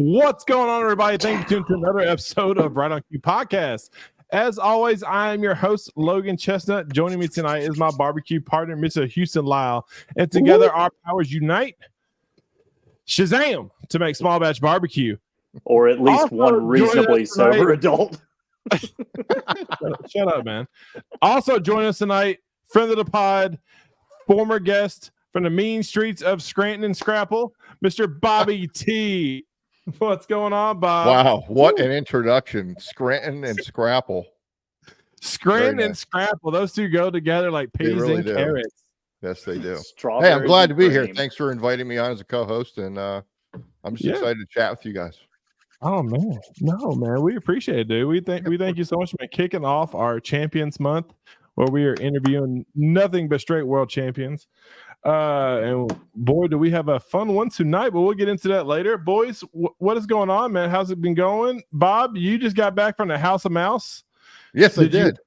What's going on, everybody? Thank you for tuning to another episode of Right on Cue Podcast. As always, I am your host, Logan Chestnut. Joining me tonight is my barbecue partner, Mr. Houston Lyle. And together, our powers unite. Shazam! To make small batch barbecue. Or at least Also one reasonably sober adult. Shut up, man. Also joining us tonight, friend of the pod, former guest from the mean streets of Scranton and Scrapple, Mr. Bobby T. What's going on, Bob? Wow, what an introduction. Scranton and Scrapple. Scranton and Scrapple, those two go together like peas really and do. carrots. Yes, they do. Strawberries Hey, I'm glad to be here. cream. Thanks for inviting me on as a co-host, and I'm just excited to chat with you guys. Oh man, no man, we appreciate it, dude. We thank you so much for kicking off our Champions Month, where we are interviewing nothing but straight world champions. And boy, do we have a fun one tonight, but we'll get into that later. Boys, what is going on, man? How's it been going? Bob, you just got back from the House of Mouse. Yes, I did.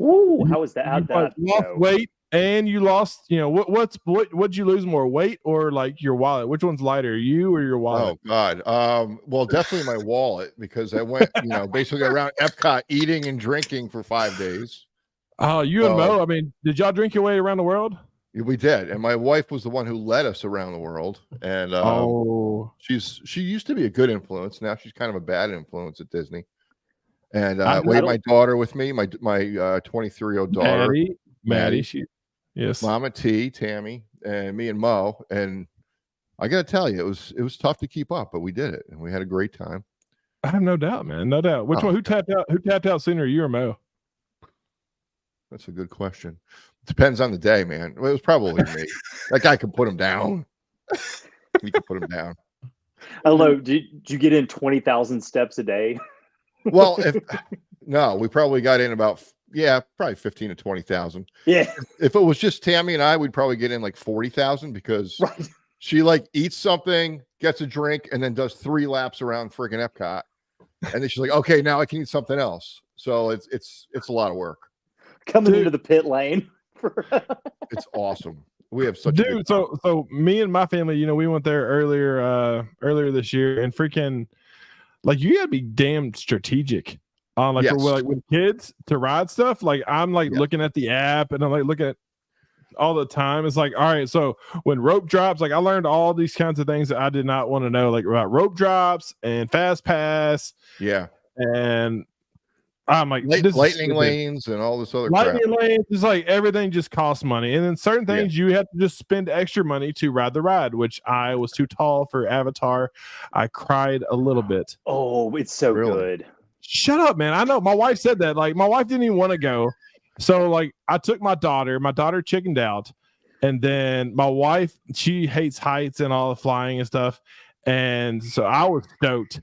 Ooh, how was that? You How'd that lost go? weight and you lost, what'd you lose more, weight or like your wallet? Which one's lighter, you or your wallet? Oh God. Well, definitely my wallet, because I went, basically around Epcot eating and drinking for 5 days. Oh, you and Mo, I mean, did y'all drink your way around the world? We did, and my wife was the one who led us around the world. And she used to be a good influence. Now she's kind of a bad influence at Disney. And we had my daughter with me, my 23-year-old daughter, Maddie. Yes, Mama T, Tammy, and me and Mo. And I got to tell you, it was tough to keep up, but we did it, and we had a great time. I have no doubt, man, no doubt. Which one? Who tapped out? Who tapped out sooner, you or Mo? That's a good question. Depends on the day, man. It was probably me. That guy could put him down. We could put him down. Hello, did you get in 20,000 steps a day? Well, we probably got in about probably 15 to 20,000. Yeah. If it was just Tammy and I, we'd probably get in like 40,000, because she like eats something, gets a drink, and then does 3 laps around freaking Epcot, and then she's like, "Okay, now I can eat something else." So it's a lot of work. Coming into the pit lane. It's awesome. We have such dude. So me and my family, we went there earlier this year, and freaking like you gotta be damn strategic on with kids to ride stuff. Like I'm like looking at the app, and I'm like looking at all the time. It's like, all right, so when rope drops, like I learned all these kinds of things that I did not want to know, like about rope drops and fast pass. Yeah. And I'm like, lightning lanes and all this other lightning crap. lanes is like everything just costs money, and then certain things you have to just spend extra money to ride the ride, which I was too tall for Avatar. I cried a little bit. Oh, it's so good. Shut up, man. I know my wife said that. Like my wife didn't even want to go, so like I took my daughter. My daughter chickened out, and then my wife, she hates heights and all the flying and stuff, and so I was stoked,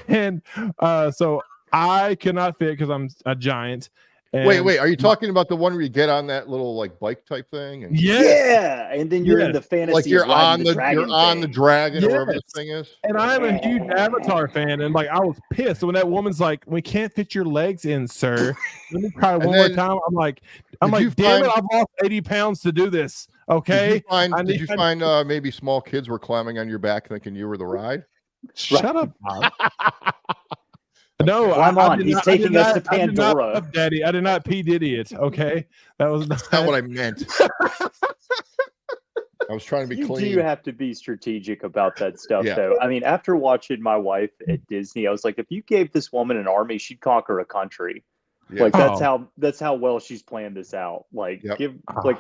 and so I cannot fit because I'm a giant. And wait, are you talking about the one where you get on that little like bike type thing? And yeah, and then you're in the fantasy, like you're on the dragon or yes. whatever this thing is. And I'm a huge Avatar fan, and like I was pissed when that woman's like, "We can't fit your legs in, sir." Let me try one more time. I'm like, damn it, I've lost 80 pounds to do this. Okay. Did you find maybe small kids were climbing on your back thinking you were the ride? Shut up, Bob. No, he's taking us to Pandora. Daddy, I did not P. Diddy it. Okay, that was not what I meant. I was trying to be clean. You do have to be strategic about that stuff, though. I mean, after watching my wife at Disney, I was like, if you gave this woman an army, she'd conquer a country. Yeah. Like that's how well she's planned this out. Like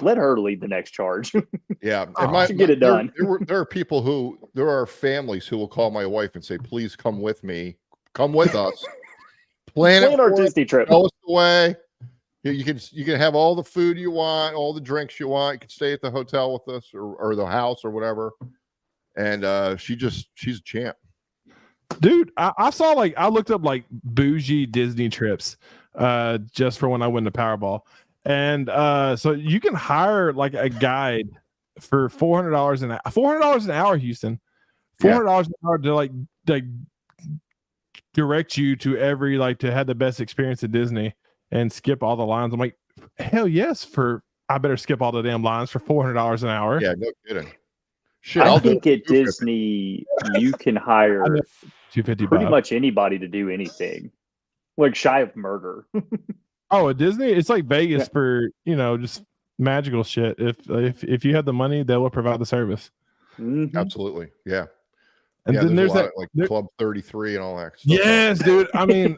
let her lead the next charge. Yeah, and get it done. There are families who will call my wife and say, "Please come with me. Come with us. Plan our Disney trip. Go us away. You can have all the food you want, all the drinks you want. You can stay at the hotel with us or the house or whatever." And she's a champ. Dude, I saw I looked up like bougie Disney trips just for when I win the Powerball. And so you can hire like a guide for $400 an hour, Houston. $400 an hour to like direct you to to have the best experience at Disney and skip all the lines. I'm like, hell yes, I better skip all the damn lines for $400 an hour. Yeah, no kidding. Shit, I think at Disney you can hire pretty much anybody to do anything, like shy of murder. Oh, at Disney, it's like Vegas for just magical shit. If you have the money, they will provide the service. Mm-hmm. Absolutely, yeah. And then there's that Club 33 and all that stuff. Yes, dude. I mean,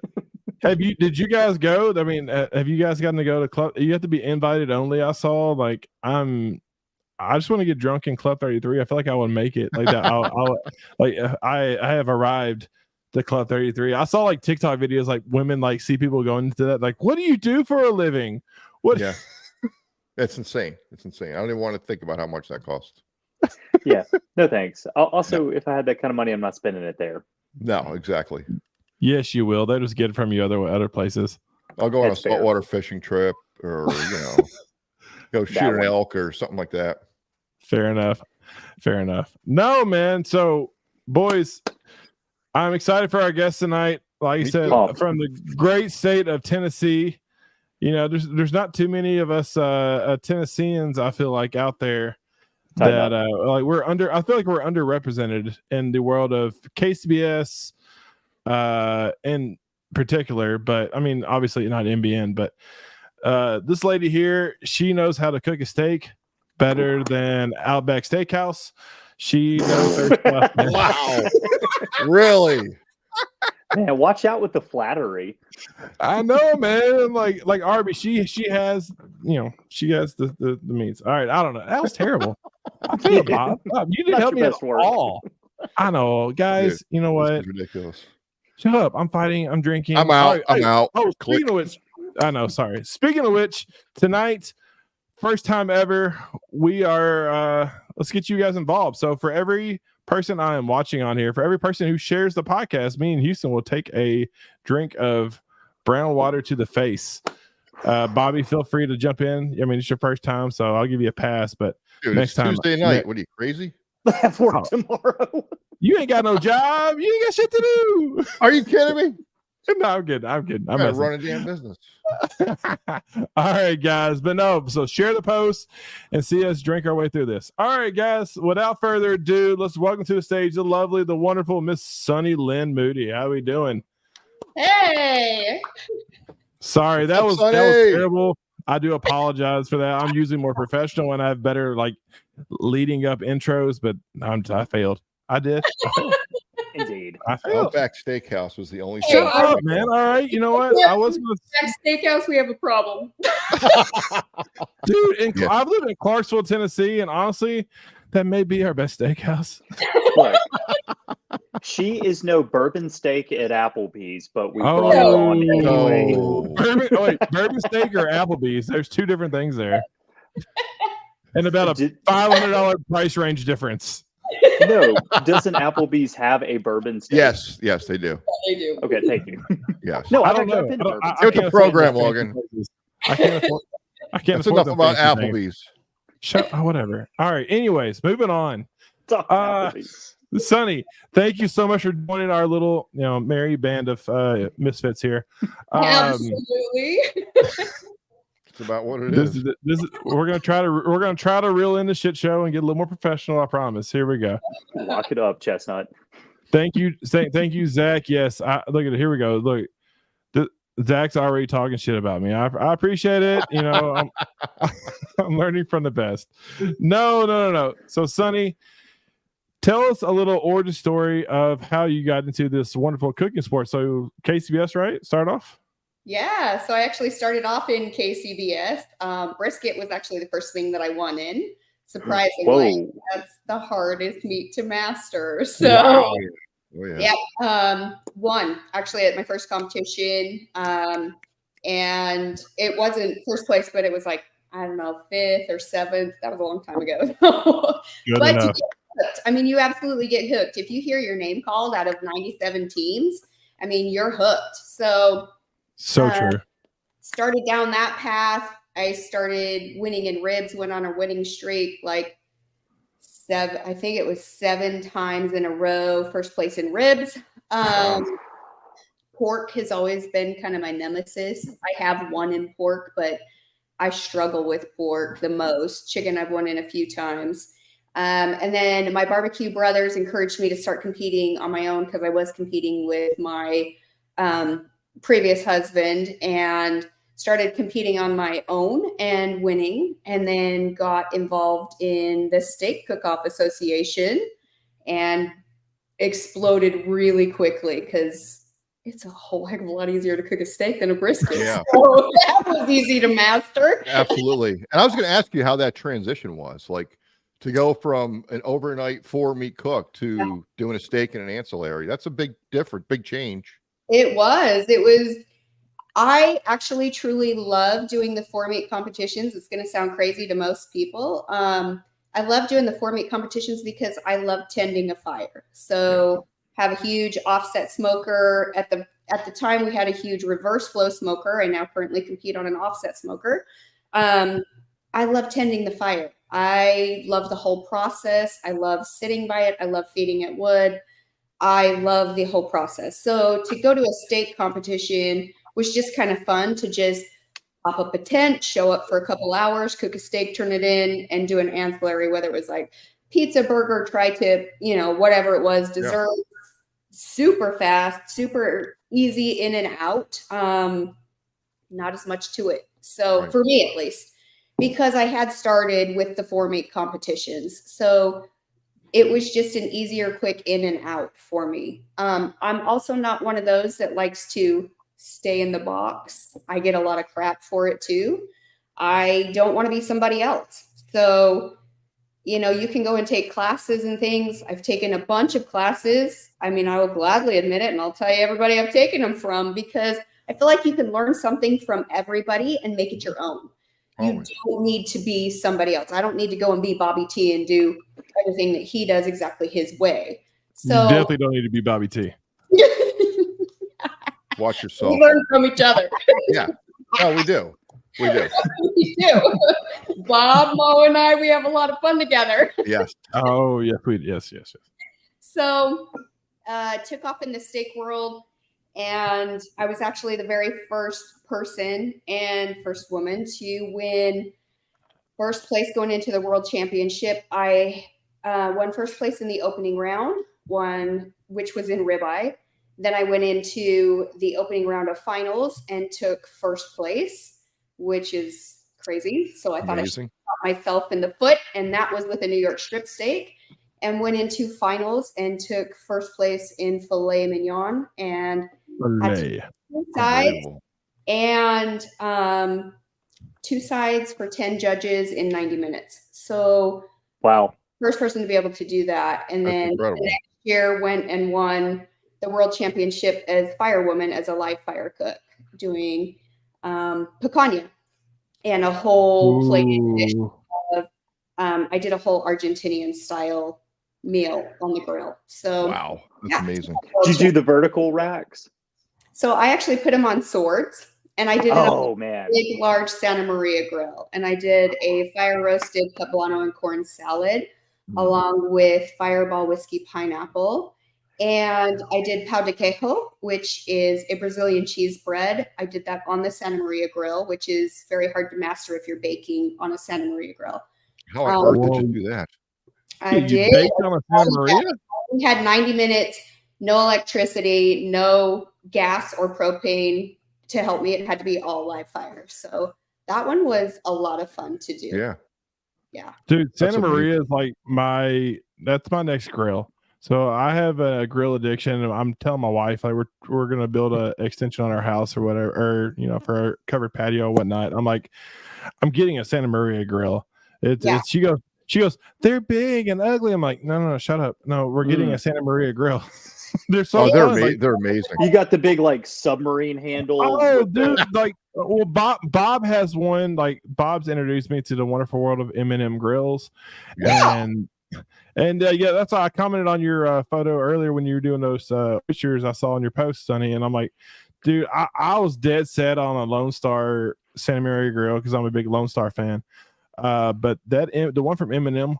did you guys go? I mean, have you guys gotten to go to club? You have to be invited only. I saw I just want to get drunk in Club 33. I feel like I would make it like that. I have arrived to Club 33. I saw like TikTok videos, like women like see people going into that. Like, what do you do for a living? What? Yeah, it's insane. It's insane. I don't even want to think about how much that costs. Yeah, no thanks. Also, if I had that kind of money, I'm not spending it there. No, exactly. Yes, you will. They'll just get it from you other places. I'll go on a saltwater fishing trip, or go shoot an elk or something like that. Fair enough. No, man. So, boys, I'm excited for our guest tonight. Like I said, from the great state of Tennessee. There's not too many of us Tennesseans, I feel like, out there that I feel like we're underrepresented in the world of KCBS in particular, but I mean, obviously not NBN, but this lady here, she knows how to cook a steak better than Outback Steakhouse. She knows her stuff. Wow. Really? Man, watch out with the flattery. I know, man. Like Arby, she has, she has the meats. All right, I don't know. That was terrible. I feel Bob. You didn't help me at all. I know, guys. Dude, you know what? This is ridiculous. Shut up. I'm fighting. I'm drinking. I'm out. I'm out. Oh, speaking of which, I know. Sorry. Speaking of which, tonight, first time ever, we are. Let's get you guys involved. So for every person I am watching on here, for every person who shares the podcast, me and Houston will take a drink of brown water to the face. Bobby, feel free to jump in. I mean, it's your first time, so I'll give you a pass. But dude, next time, Tuesday night. What are you, crazy? I have work tomorrow. You ain't got no job. You ain't got shit to do. Are you kidding me? No, I'm good. I'm gonna run a damn business. All right, guys. But no, so share the post and see us drink our way through this. All right, guys. Without further ado, let's welcome to the stage the lovely, the wonderful Miss Sunny Lynn Moody. How we doing? Hey. Sorry, that was terrible. I do apologize for that. I'm usually more professional and I have better leading up intros, but I failed. I did. Indeed. Outback Steakhouse was the only. Shut up, man. All right. You know what? I was Outback Steakhouse. We have a problem, dude. I've lived in Clarksville, Tennessee, and honestly, that may be our best steakhouse. Right. She is no bourbon steak at Applebee's, but we brought it on anyway. Bourbon steak or Applebee's? There's two different things there, and about a $500 price range difference. No, doesn't Applebee's have a bourbon steak? Yes, they do. They do. Okay, thank you. Yes. No, I don't know. Get the program, Logan. I can't afford. That's enough about Applebee's. Whatever. All right. Anyways, moving on. Sonny, thank you so much for joining our little, merry band of misfits here. Absolutely. It's about what it is. We're gonna try to reel in the shit show and get a little more professional. I promise. Here we go. Lock it up, Chestnut. Thank you, Zach. Yes, look at it. Here we go. Look, Zach's already talking shit about me. I appreciate it. I'm learning from the best. No. So, Sonny, tell us a little origin story of how you got into this wonderful cooking sport. So, KCBS, right? Start off. Yeah, so I actually started off in KCBS. Brisket was actually the first thing that I won in. Surprisingly, that's the hardest meat to master. So, wow. Oh, yeah. Won actually at my first competition. And it wasn't first place, but it was I don't know, 5th or 7th. That was a long time ago. But enough. You absolutely get hooked. If you hear your name called out of 97 teams, you're hooked. So true. Started down that path. I started winning in ribs, went on a winning streak, I think it was 7 times in a row, first place in ribs. Pork has always been kind of my nemesis. I have won in pork, but I struggle with pork the most. Chicken I've won in a few times. And then my barbecue brothers encouraged me to start competing on my own because I was competing with my previous husband, and started competing on my own and winning, and then got involved in the Steak Cook-Off Association and exploded really quickly because it's a whole heck of a lot easier to cook a steak than a brisket. Yeah. So that was easy to master. Absolutely. And I was going to ask you how that transition was, like to go from an overnight 4-meat cook to doing a steak and an ancillary. That's a big change. It was. I actually truly love doing the 4-meat competitions. It's going to sound crazy to most people. I love doing the 4-meat competitions because I love tending a fire. So have a huge offset smoker. At the time, we had a huge reverse flow smoker. I now currently compete on an offset smoker. I love tending the fire. I love the whole process. I love sitting by it. I love feeding it wood. I love the whole process. So to go to a steak competition was just kind of fun, to just pop up a tent, show up for a couple hours, cook a steak, turn it in, and do an ancillary, whether it was like pizza, burger, tri-tip, whatever it was, dessert. Yeah. Super fast, super easy in and out. Not as much to it. So for me, at least, because I had started with the 4-meat competitions. So it was just an easier, quick in and out for me. I'm also not one of those that likes to stay in the box. I get a lot of crap for it too. I don't want to be somebody else. So, you can go and take classes and things. I've taken a bunch of classes. I mean, I will gladly admit it, and I'll tell you everybody I've taken them from, because I feel like you can learn something from everybody and make it your own. You don't need to be somebody else. I don't need to go and be Bobby T and do everything that he does exactly his way. So you definitely don't need to be Bobby T. Watch yourself. We learn from each other. Yeah. No, we do. We do. We do. Bob, Mo, and I, we have a lot of fun together. Yes. Oh, yes. Yes. So took off in the steak world, and I was actually the very first person and first woman to win first place going into the world championship. I won first place in the opening round, which was in ribeye. Then I went into the opening round of finals and took first place, which is crazy. So I thought I shot myself in the foot, and that was with a New York strip steak. And went into finals and took first place in filet mignon, and two sides and 2 sides for 10 judges in 90 minutes. So wow, first person to be able to do that. And then the next year went and won the world championship as firewoman, as a live fire cook, doing picanha and a whole plate dish of I did a whole Argentinian style meal on the grill. So wow, that's amazing. Did you do the vertical racks? So I actually put them on swords, and I did a big, large Santa Maria grill, and I did a fire roasted poblano and corn salad along with Fireball whiskey pineapple. And I did pão de queijo, which is a Brazilian cheese bread. I did that on the Santa Maria grill, which is very hard to master if you're baking on a Santa Maria grill. How on earth did you do that? I did. Baked on a Santa Maria? We had 90 minutes, no electricity, no gas or propane to help me. It had to be all live fire. So that one was a lot of fun to do. Yeah. Yeah. Dude, Santa Maria is like that's my next grill. So I have a grill addiction. I'm telling my wife, like, we're gonna build an extension on our house or whatever, or for our covered patio or whatnot. I'm like, I'm getting a Santa Maria grill. She goes, they're big and ugly. I'm like, no, shut up. No, we're getting a Santa Maria grill. They're so fun. They're amazing. You got the big submarine handle. Oh, dude, Bob has one. Like, Bob's introduced me to the wonderful world of M&M grills. Yeah. And that's why I commented on your photo earlier when you were doing those pictures I saw on your post, Sonny. And I'm like, dude, I was dead set on a Lone Star Santa Maria grill because I'm a big Lone Star fan. But the one from M&M,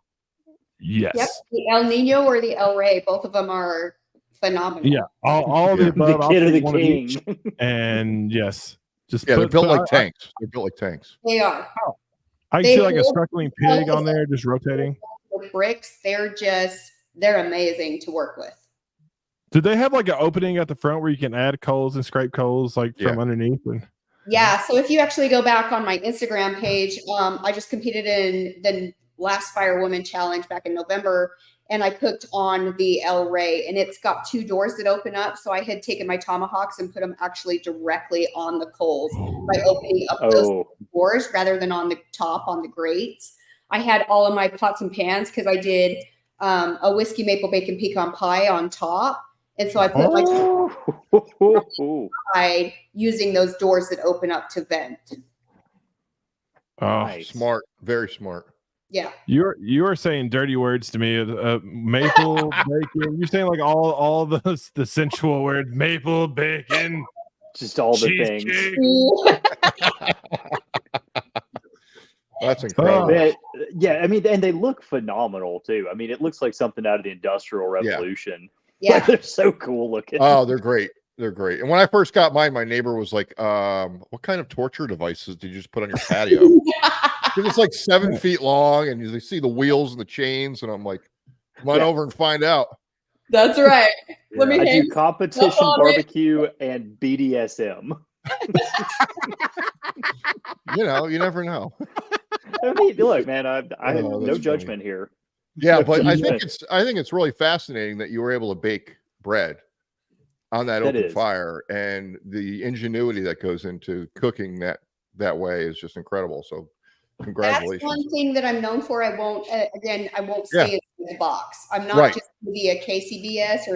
yes. Yep, the El Nino or the El Rey, both of them are phenomenal. Yeah, all the above. The kid of the king. And yes, they're built like tanks. They're built like tanks. They are. I can see like a suckling pig on there just rotating. ceramic bricks, they're amazing to work with. Did they have like an opening at the front where you can add coals and scrape coals like from underneath? Yeah. So if you actually go back on my Instagram page, I just competed in the last Fire Woman Challenge back in November, and I cooked on the El Rey, and it's got 2 doors that open up. So I had taken my tomahawks and put them actually directly on the coals by opening up those doors rather than on the top on the grates. I had all of my pots and pans because I did a whiskey maple bacon pecan pie on top. And so I put my side using those doors that open up to vent. Oh, nice. Smart. Very smart. Yeah. You are saying dirty words to me. Maple bacon. You're saying like all the sensual words. Maple bacon. Just all the things. That's incredible. Yeah, I mean, and they look phenomenal too. I mean, it looks like something out of the Industrial Revolution. Yeah. Like, they're so cool looking. Oh, they're great. They're great. And when I first got mine, my neighbor was like, what kind of torture devices did you just put on your patio? Because it's like 7 feet long and you see the wheels and the chains. And I'm like, come on over and find out. That's right. Let me do competition barbecue and BDSM. You never know. I mean, look, man, I have no judgment here. Yeah, but I think it's really fascinating that you were able to bake bread on that open fire, and the ingenuity that goes into cooking that way is just incredible. So congratulations. That's one thing that I'm known for. I won't stay in the box. I'm not just going to be a KCBS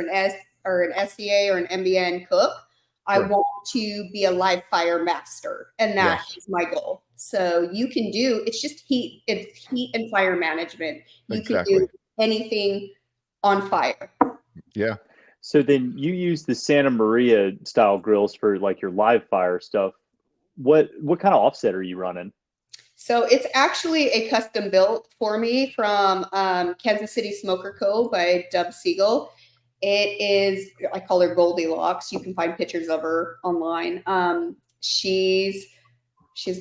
or an SCA or an MBN cook. I want to be a live fire master, and that is my goal. So you can it's just heat and fire management. You can do anything on fire. Yeah. So then you use the Santa Maria style grills for like your live fire stuff. What kind of offset are you running? So it's actually a custom built for me from Kansas City Smoker Co. by Dub Siegel. It is, I call her Goldilocks. You can find pictures of her online. She's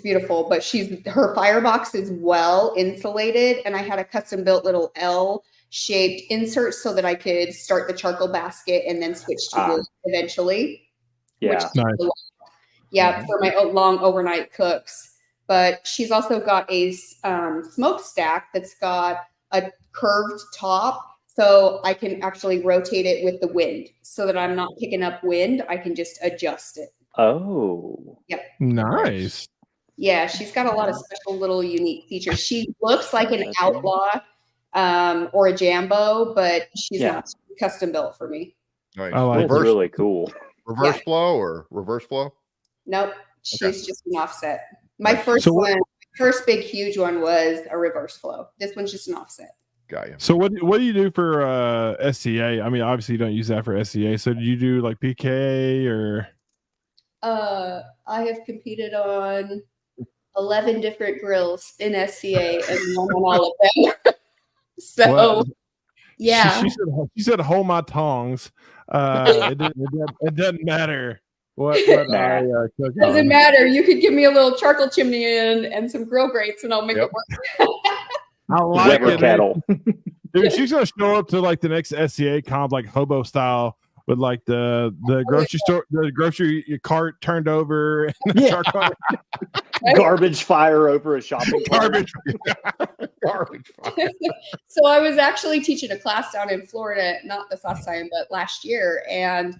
beautiful, but her firebox is well insulated, and I had a custom built little L-shaped insert so that I could start the charcoal basket and then switch to wood eventually. Yeah, nice. For my long overnight cooks. But she's also got a smokestack that's got a curved top, so I can actually rotate it with the wind so that I'm not picking up wind. I can just adjust it. Oh. Yep. Nice. Yeah, she's got a lot of special little unique features. She looks like an Outlaw or a Jambo, but she's not custom built for me. Nice. That's really cool. Reverse flow or reverse flow? Nope. She's just an offset. My first big huge one was a reverse flow. This one's just an offset. Got you. So what do you do for SCA? I mean, obviously you don't use that for SCA. So do you do like PK or? I have competed on 11 different grills in SCA and won on all of them. So yeah, she said hold my tongs. It doesn't matter. What I cook doesn't on. matter. You could give me a little charcoal chimney and some grill grates, and I'll make it work. I like it. Cattle. Dude, she's gonna show up to like the next SCA comp like hobo style with like the grocery store, the grocery cart turned over, and the charcoal. Garbage fire over a shopping cart. Garbage fire. So I was actually teaching a class down in Florida, not this last time, but last year, and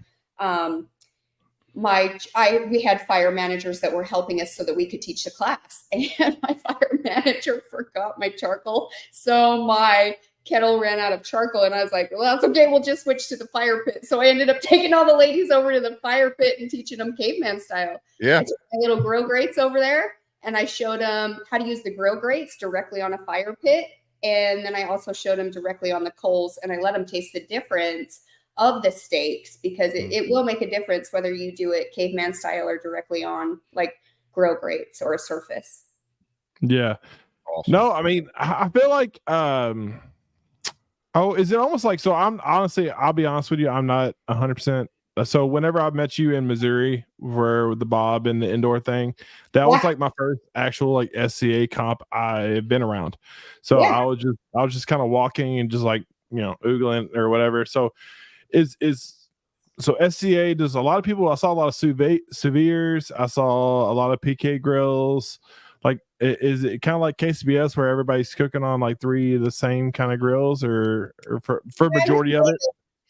we had fire managers that were helping us so that we could teach the class, and my fire manager forgot my charcoal, so my kettle ran out of charcoal, and I was like, well, that's okay, we'll just switch to the fire pit. So I ended up taking all the ladies over to the fire pit and teaching them caveman style. Yeah, I took my little grill grates over there, and I showed them how to use the grill grates directly on a fire pit, and then I also showed them directly on the coals, and I let them taste the difference of the steaks, because it will make a difference whether you do it caveman style or directly on like grill grates or a surface. Yeah. Awesome. No, I mean, I feel like is it almost like, so I'm honestly, I'll be honest with you, I'm not 100% so whenever I met you in Missouri for the Bob and the indoor thing, that was like my first actual like SCA comp I've been around. So I was just kind of walking and just like, oogling or whatever. So so SCA does a lot of people. I saw a lot of Seviers. I saw a lot of PK grills. Like, is it kind of like KCBS where everybody's cooking on like 3 of the same kind of grills, or for majority of it?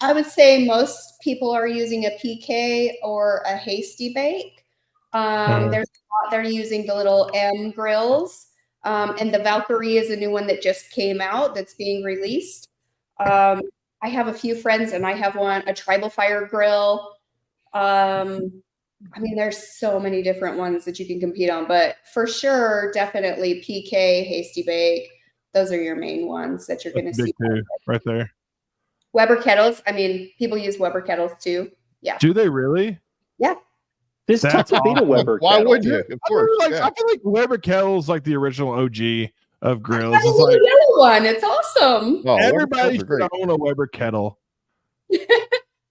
I would say most people are using a PK or a hasty bake. There's a lot they're using the little M grills, and the Valkyrie is a new one that just came out that's being released. I have a few friends, and I have a tribal fire grill. I mean, there's so many different ones that you can compete on, but for sure, definitely PK, hasty bake. Those are your main ones that you're going to see. Right there. Weber kettles. I mean, people use Weber kettles too. Yeah. Do they really? Yeah. This tough to beat a Weber kettle. Why would you? Of course. I feel like Weber kettle's like the original OG of grills. It's like yellow one. It's awesome. Oh, everybody should own a Weber kettle.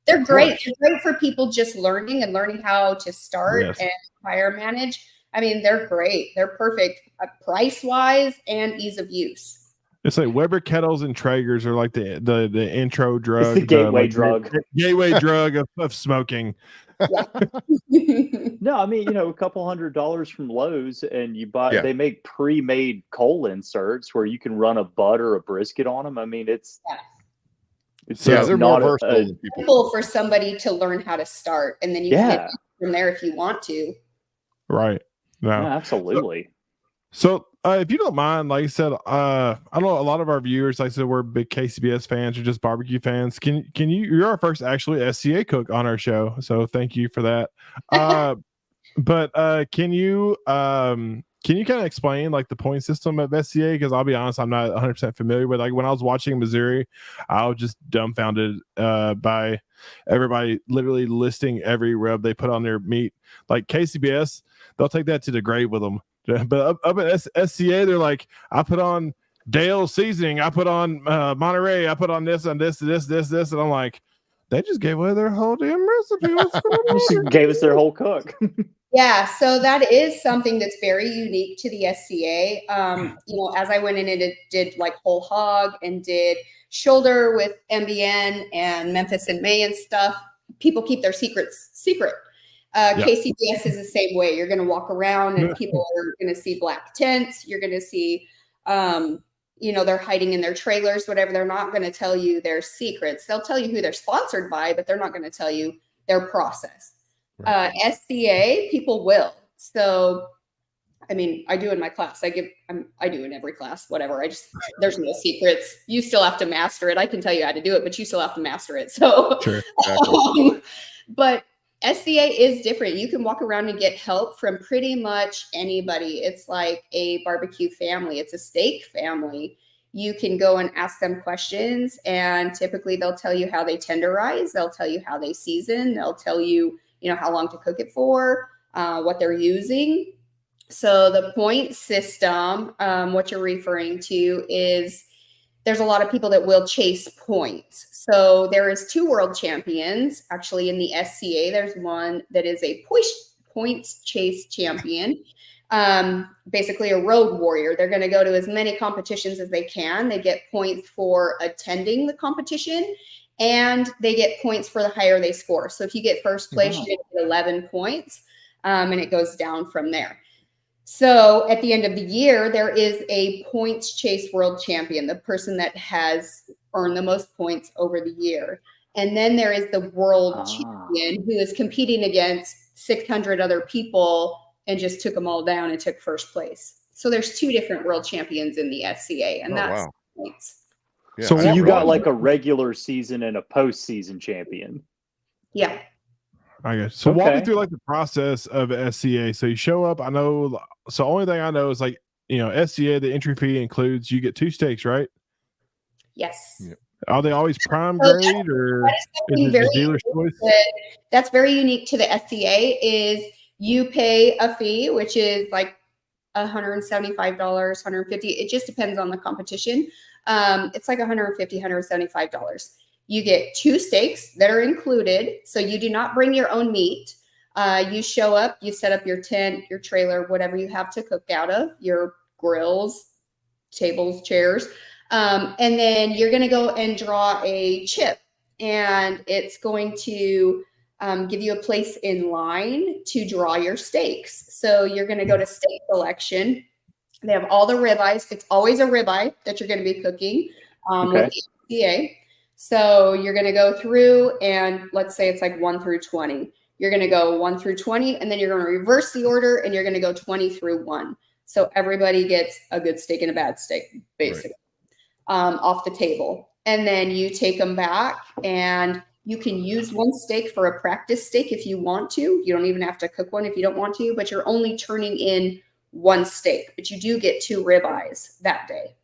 They're great. They're great for people just learning how to start and fire manage. I mean, they're great. They're perfect price wise and ease of use. It's like Weber kettles and Traegers are like the intro drug. It's the gateway drug. Gateway drug of smoking. No, I mean, a couple $100 from Lowe's, and you buy. They make pre-made coal inserts where you can run a butt or a brisket on them. I mean, they're more versatile than people for somebody to learn how to start, and then you can get from there if you want to. Right. No. Yeah, absolutely. So if you don't mind, like I said, I know a lot of our viewers, like I said, we're big KCBS fans or just barbecue fans. You're our first actually SCA cook on our show, so thank you for that. But can you kind of explain like the point system of SCA? Because I'll be honest, I'm not 100% familiar with. Like when I was watching Missouri, I was just dumbfounded by everybody literally listing every rub they put on their meat. Like KCBS, they'll take that to the grave with them. But up at SCA, they're like, I put on Dale seasoning, I put on Monterey, I put on this and this, and I'm like, they just gave away their whole damn recipe. Gave us their whole cook. Yeah, so that is something that's very unique to the SCA. As I went in and did like whole hog and did shoulder with MBN and Memphis and May and stuff, people keep their secrets secret. KCBS is the same way. You're going to walk around and people are going to see black tents. You're going to see, they're hiding in their trailers, whatever. They're not going to tell you their secrets. They'll tell you who they're sponsored by, but they're not going to tell you their process. SCA, people will. So, I mean, I do in my class. I do in every class, whatever. There's no secrets. You still have to master it. I can tell you how to do it, but you still have to master it. So, sure. But SCA is different. You can walk around and get help from pretty much anybody. It's like a barbecue family. It's a steak family. You can go and ask them questions, and typically they'll tell you how they tenderize. They'll tell you how they season. They'll tell you, how long to cook it for, what they're using. So the point system, what you're referring to is there's a lot of people that will chase points. So there is 2 world champions actually in the SCA. There's one that is a points chase champion, basically a road warrior. They're going to go to as many competitions as they can. They get points for attending the competition, and they get points for the higher they score. So if you get first place, you get 11 points, and it goes down from there. So at the end of the year, there is a points chase world champion, the person that has earned the most points over the year. And then there is the world champion who is competing against 600 other people and just took them all down and took first place. So there's 2 different world champions in the SCA, and that's points. Yeah, so you got like a regular season and a postseason champion. Yeah. I guess. So walk me through like the process of SCA. So you show up. I know. So only thing I know is like, SCA, the entry fee includes you get 2 steaks, right? Yes. Yeah. Are they always prime grade or is it dealer's choice? That's very unique to the SCA is you pay a fee, which is like $175, $150. It just depends on the competition. It's like $150, $175. You get 2 steaks that are included. So you do not bring your own meat. You show up, you set up your tent, your trailer, whatever you have to cook out of, your grills, tables, chairs. And then you're going to go and draw a chip, and it's going to give you a place in line to draw your steaks. So you're going to go to steak selection. They have all the ribeyes. It's always a ribeye that you're going to be cooking with the SCA. So you're going to go through, and let's say it's like 1 through 20. You're going to go 1 through 20, and then you're going to reverse the order, and you're going to go 20 through 1. So everybody gets a good steak and a bad steak, basically, off the table. And then you take them back, and you can use one steak for a practice steak if you want to. You don't even have to cook one if you don't want to, but you're only turning in one steak. But you do get 2 ribeyes that day.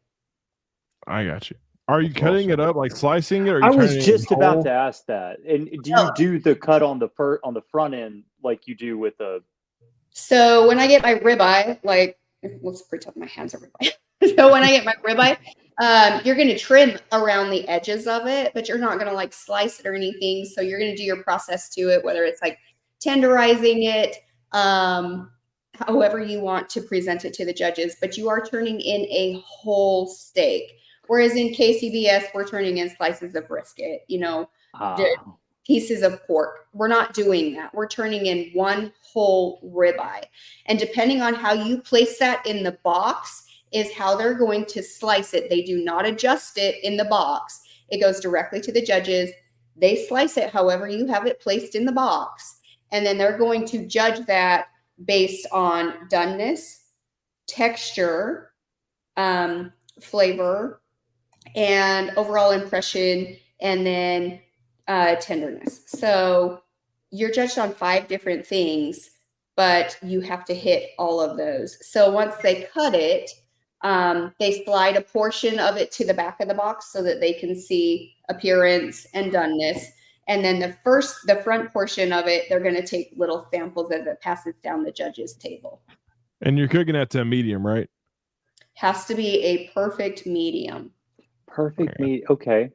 I got you. Are you cutting it up, like slicing it? Or I was just about to ask that. And do you do the cut on the front end like you do with the? So when I get my ribeye, like, let's pretend my hands are ribeye. So when I get my ribeye, you're going to trim around the edges of it, but you're not going to like slice it or anything. So you're going to do your process to it, whether it's like tenderizing it, however you want to present it to the judges. But you are turning in a whole steak. Whereas in KCBS, we're turning in slices of brisket, pieces of pork. We're not doing that. We're turning in one whole ribeye. And depending on how you place that in the box is how they're going to slice it. They do not adjust it in the box. It goes directly to the judges. They slice it however you have it placed in the box. And then they're going to judge that based on doneness, texture, flavor, and overall impression, and then tenderness. So you're judged on 5 different things, but you have to hit all of those. So once they cut it, they slide a portion of it to the back of the box so that they can see appearance and doneness. And then the front portion of it, they're going to take little samples as it passes down the judge's table. And you're cooking that to a medium, right? Has to be a perfect medium. Perfect meat. Okay.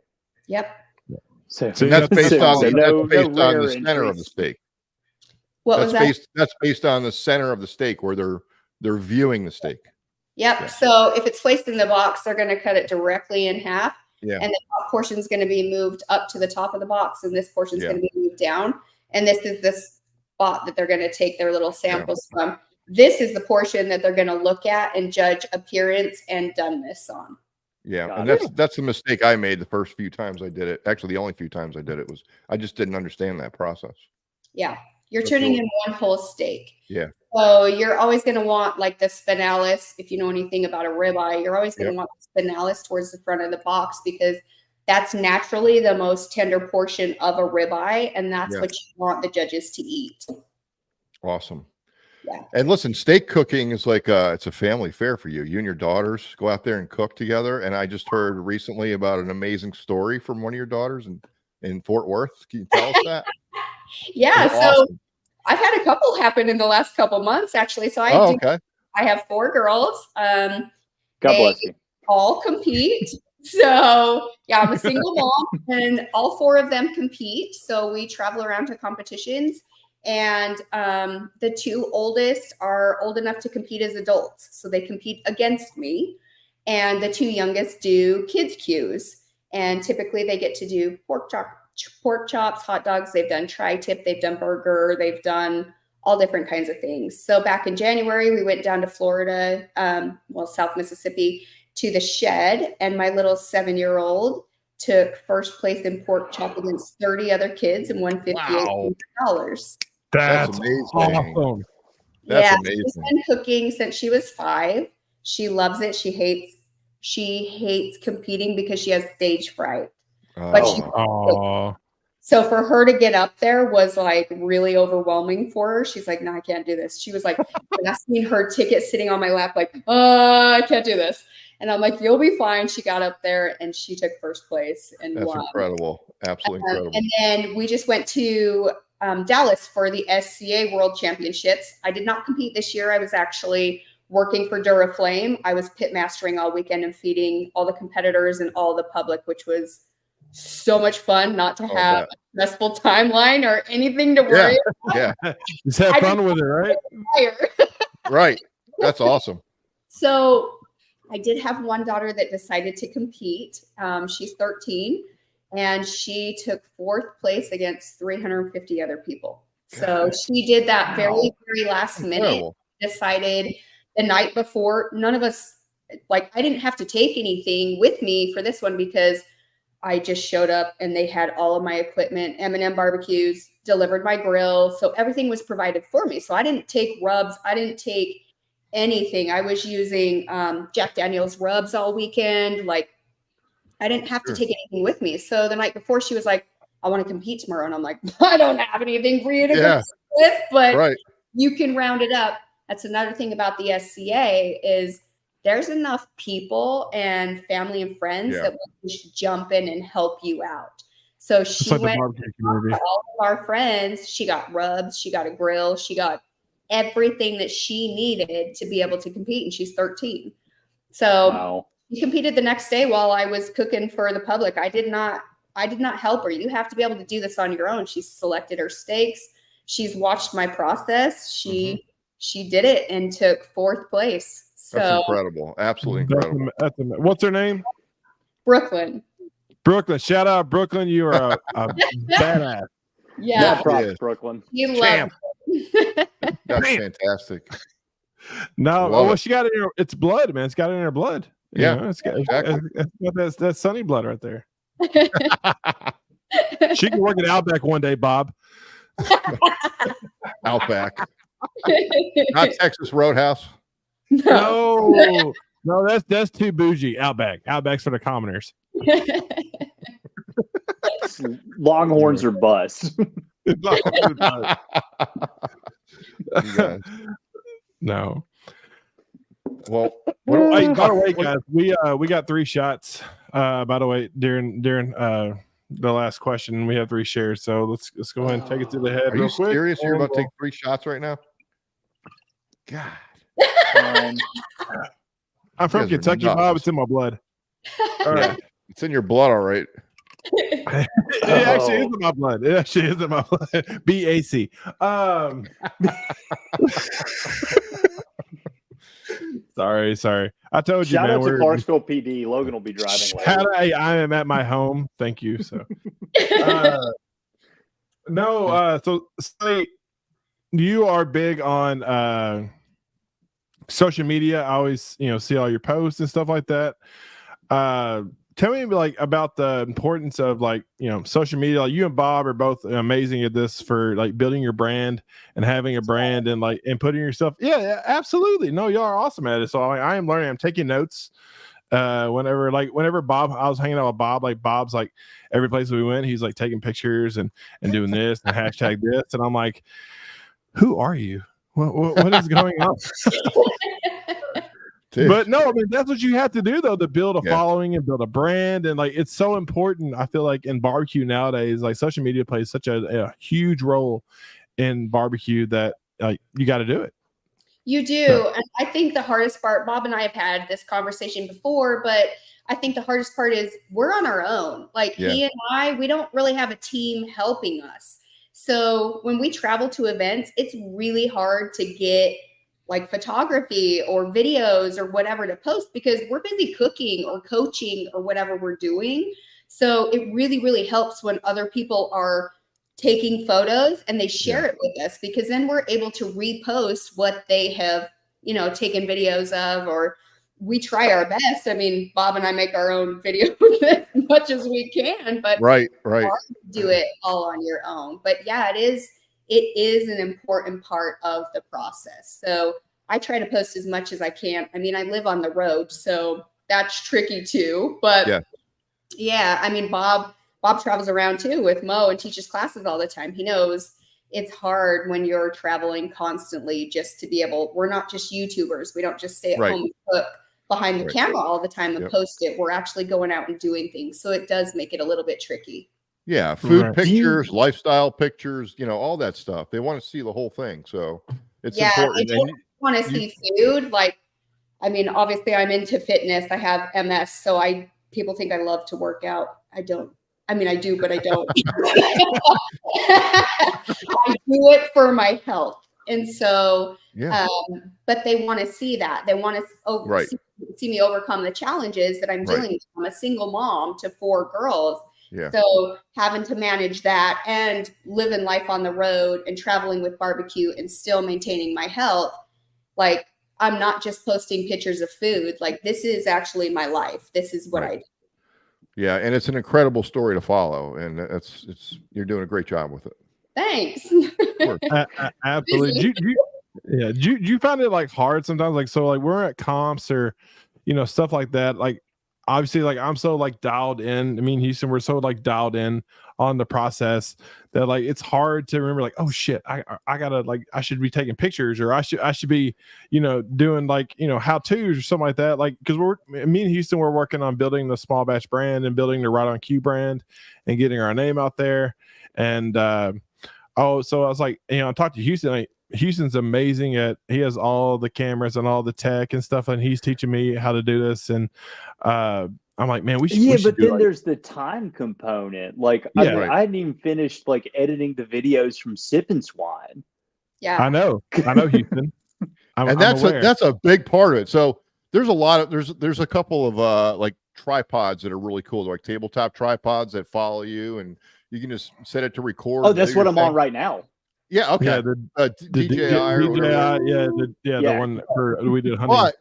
Yep. So that's based on the center of the steak. What was that? That's based on the center of the steak where they're viewing the steak. Yep. Yeah. So if it's placed in the box, they're going to cut it directly in half. Yeah. And the top portion is going to be moved up to the top of the box, and this portion is going to be moved down. And this is the spot that they're going to take their little samples from. This is the portion that they're going to look at and judge appearance and doneness on. Yeah, and that's the mistake I made the first few times I did it. Actually, the only few times I did it was I just didn't understand that process. Yeah, you're turning in one whole steak. Yeah. So you're always going to want like the spinalis. If you know anything about a ribeye, you're always going to want the spinalis towards the front of the box because that's naturally the most tender portion of a ribeye, and that's what you want the judges to eat. Awesome. Yeah. And listen, steak cooking is like it's a family affair for you. You and your daughters go out there and cook together. And I just heard recently about an amazing story from one of your daughters in Fort Worth. Can you tell us that? Yeah. So awesome. I've had a couple happen in the last couple months, actually. So I have 4 girls. God bless you. All compete. So yeah, I'm a single mom, and all 4 of them compete. So we travel around to competitions. And the 2 oldest are old enough to compete as adults. So they compete against me. And the 2 youngest do kids' cues. And typically they get to do pork chops, hot dogs. They've done tri-tip. They've done burger. They've done all different kinds of things. So back in January, we went down to Florida, South Mississippi, to the Shed. And my little 7-year-old took first place in pork chop against 30 other kids and won $58. That's amazing. Awesome. That's amazing. She's been cooking since she was 5. She loves it. She hates competing because she has stage fright. So for her to get up there was like really overwhelming for her. She's like, no, I can't do this. She was like, I seen her ticket sitting on my lap, like, I can't do this. And I'm like, you'll be fine. She got up there and she took first place and That's won. Incredible. Absolutely incredible. And then we just went to Dallas for the SCA World Championships. I did not compete this year. I was actually working for Duraflame. I was pit mastering all weekend and feeding all the competitors and all the public, which was so much fun not to have a stressful timeline or anything to worry about. Yeah. Just have fun with it, right? Right. That's awesome. So I did have one daughter that decided to compete. She's 13 and she took 4th place against 350 other people. So she did that very, very last minute, decided the night before. None of us, like, I didn't have to take anything with me for this one because I just showed up and they had all of my equipment, M&M barbecues, delivered my grill. So everything was provided for me. So I didn't take rubs. I didn't take anything. I was using Jack Daniel's rubs all weekend. Like, I didn't have to take anything with me. So the night before she was like, I want to compete tomorrow. And I'm like, I don't have anything for you to compete with, but you can round it up. That's another thing about the SCA is there's enough people and family and friends that will just jump in and help you out. So she went to all of our friends. She got rubs. She got a grill. She got everything that she needed to be able to compete. And she's 13. So she competed the next day while I was cooking for the public. I did not help her. You have to be able to do this on your own. She selected her steaks. She's watched my process. She did it and took 4th place. So that's incredible. Absolutely incredible. What's her name? Brooklyn. Shout out Brooklyn. You are a badass. Yeah. Props, Brooklyn. You love it. That's fantastic. No, well, she got it in her, it's blood, man. It's got it in her blood. Yeah. You know, it's got that's sunny blood right there. She can work at Outback one day, Bob. Outback. Not Texas Roadhouse. No, that's too bougie. Outback's for the commoners. Longhorns or bust. No. Well, hey, by the way, guys, we got 3 shots. By the way, during the last question, we have 3 shares. So let's go ahead and take it to the head. Are you serious? You're about to take 3 shots right now? God. I'm from Kentucky, Bob. It's in my blood. All right. It's in your blood, all right. It actually is in my blood. BAC. Sorry. I told you, Shout man. Out to Clarksville PD. Logan will be driving later. I am at my home. Thank you. So, so say you are big on social media. I always, see all your posts and stuff like that. Tell me about the importance of social media. Like, you and Bob are both amazing at this for like building your brand and having a brand and and putting yourself. Yeah, absolutely. No, y'all are awesome at it. So I am learning. I'm taking notes. Whenever Bob, I was hanging out with Bob, Bob's every place we went, he's taking pictures and doing this and hashtag this. And I'm like, who are you? What is going on? But no, I mean, that's what you have to do though, to build a following and build a brand. And it's so important. I feel like in barbecue nowadays, social media plays such a huge role in barbecue that you got to do it. You do. And I think the hardest part, Bob and I have had this conversation before, but I think the hardest part is we're on our own. He and we don't really have a team helping us. So when we travel to events, it's really hard to get photography or videos or whatever to post because we're busy cooking or coaching or whatever we're doing. So it really, really helps when other people are taking photos and they share it with us, because then we're able to repost what they have, taken videos of, or we try our best. I mean, Bob and I make our own videos as much as we can, but right. Do it all on your own. But yeah, it is an important part of the process. So I try to post as much as I can. I mean, I live on the road, so that's tricky too. But yeah, I mean, Bob travels around too with Mo and teaches classes all the time. He knows it's hard when you're traveling constantly just to be able, we're not just YouTubers. We don't just stay at home and cook behind the camera all the time and post it. We're actually going out and doing things. So it does make it a little bit tricky. Yeah, food pictures, lifestyle pictures, all that stuff. They want to see the whole thing. So it's important. They want to see food. Obviously I'm into fitness. I have MS. So people think I love to work out. I don't. I mean, I do, but I don't. I do it for my health. And so, but they want to see that. They want to see me overcome the challenges that I'm dealing with. I'm a single mom to 4 girls. Yeah. So having to manage that and living life on the road and traveling with barbecue and still maintaining my health, like I'm not just posting pictures of food. Like this is actually my life. This is what I do. Yeah, and it's an incredible story to follow, and you're doing a great job with it. Thanks. Absolutely. Do you find it like hard sometimes? Like, so like we're at comps or, stuff like that. Like, obviously, like I'm so like dialed in. I mean, Houston, we're so like dialed in on the process that like it's hard to remember like, oh shit, I gotta like I should be taking pictures or I should be doing like how to's or something like that. Like because me and Houston we're working on building the small batch brand and building the Right on Cue brand and getting our name out there. And so I was like, I talked to Houston. Like, Houston's amazing he has all the cameras and all the tech and stuff, and he's teaching me how to do this. And I'm like, man, we should. Yeah, but then there's the time component. Like, I I hadn't even finished like editing the videos from Sip and Swine. Yeah, I know, Houston. That's a big part of it. So there's a lot of there's a couple of like tripods that are really cool, like tabletop tripods that follow you, and you can just set it to record. Oh, that's what I'm on right now. Yeah, okay. Yeah, the DJI, the one we did hunting.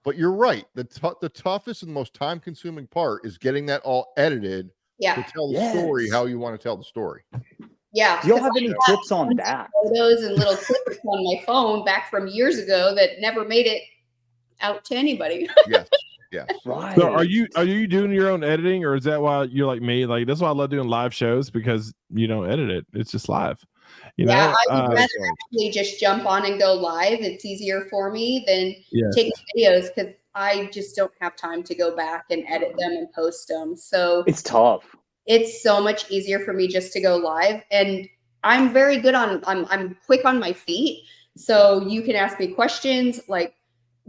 But you're right. The toughest and most time-consuming part is getting that all edited to tell the story how you want to tell the story. Yeah. Do y'all have any tips on that? Photos and little clips on my phone back from years ago that never made it out to anybody. Yes. Right. So are you doing your own editing, or is that why you're like me? Like that's why I love doing live shows, because you don't edit it. It's just live. I would rather actually just jump on and go live. It's easier for me than take videos because I just don't have time to go back and edit them and post them. So it's tough. It's so much easier for me just to go live. And I'm very good I'm quick on my feet. So you can ask me questions, like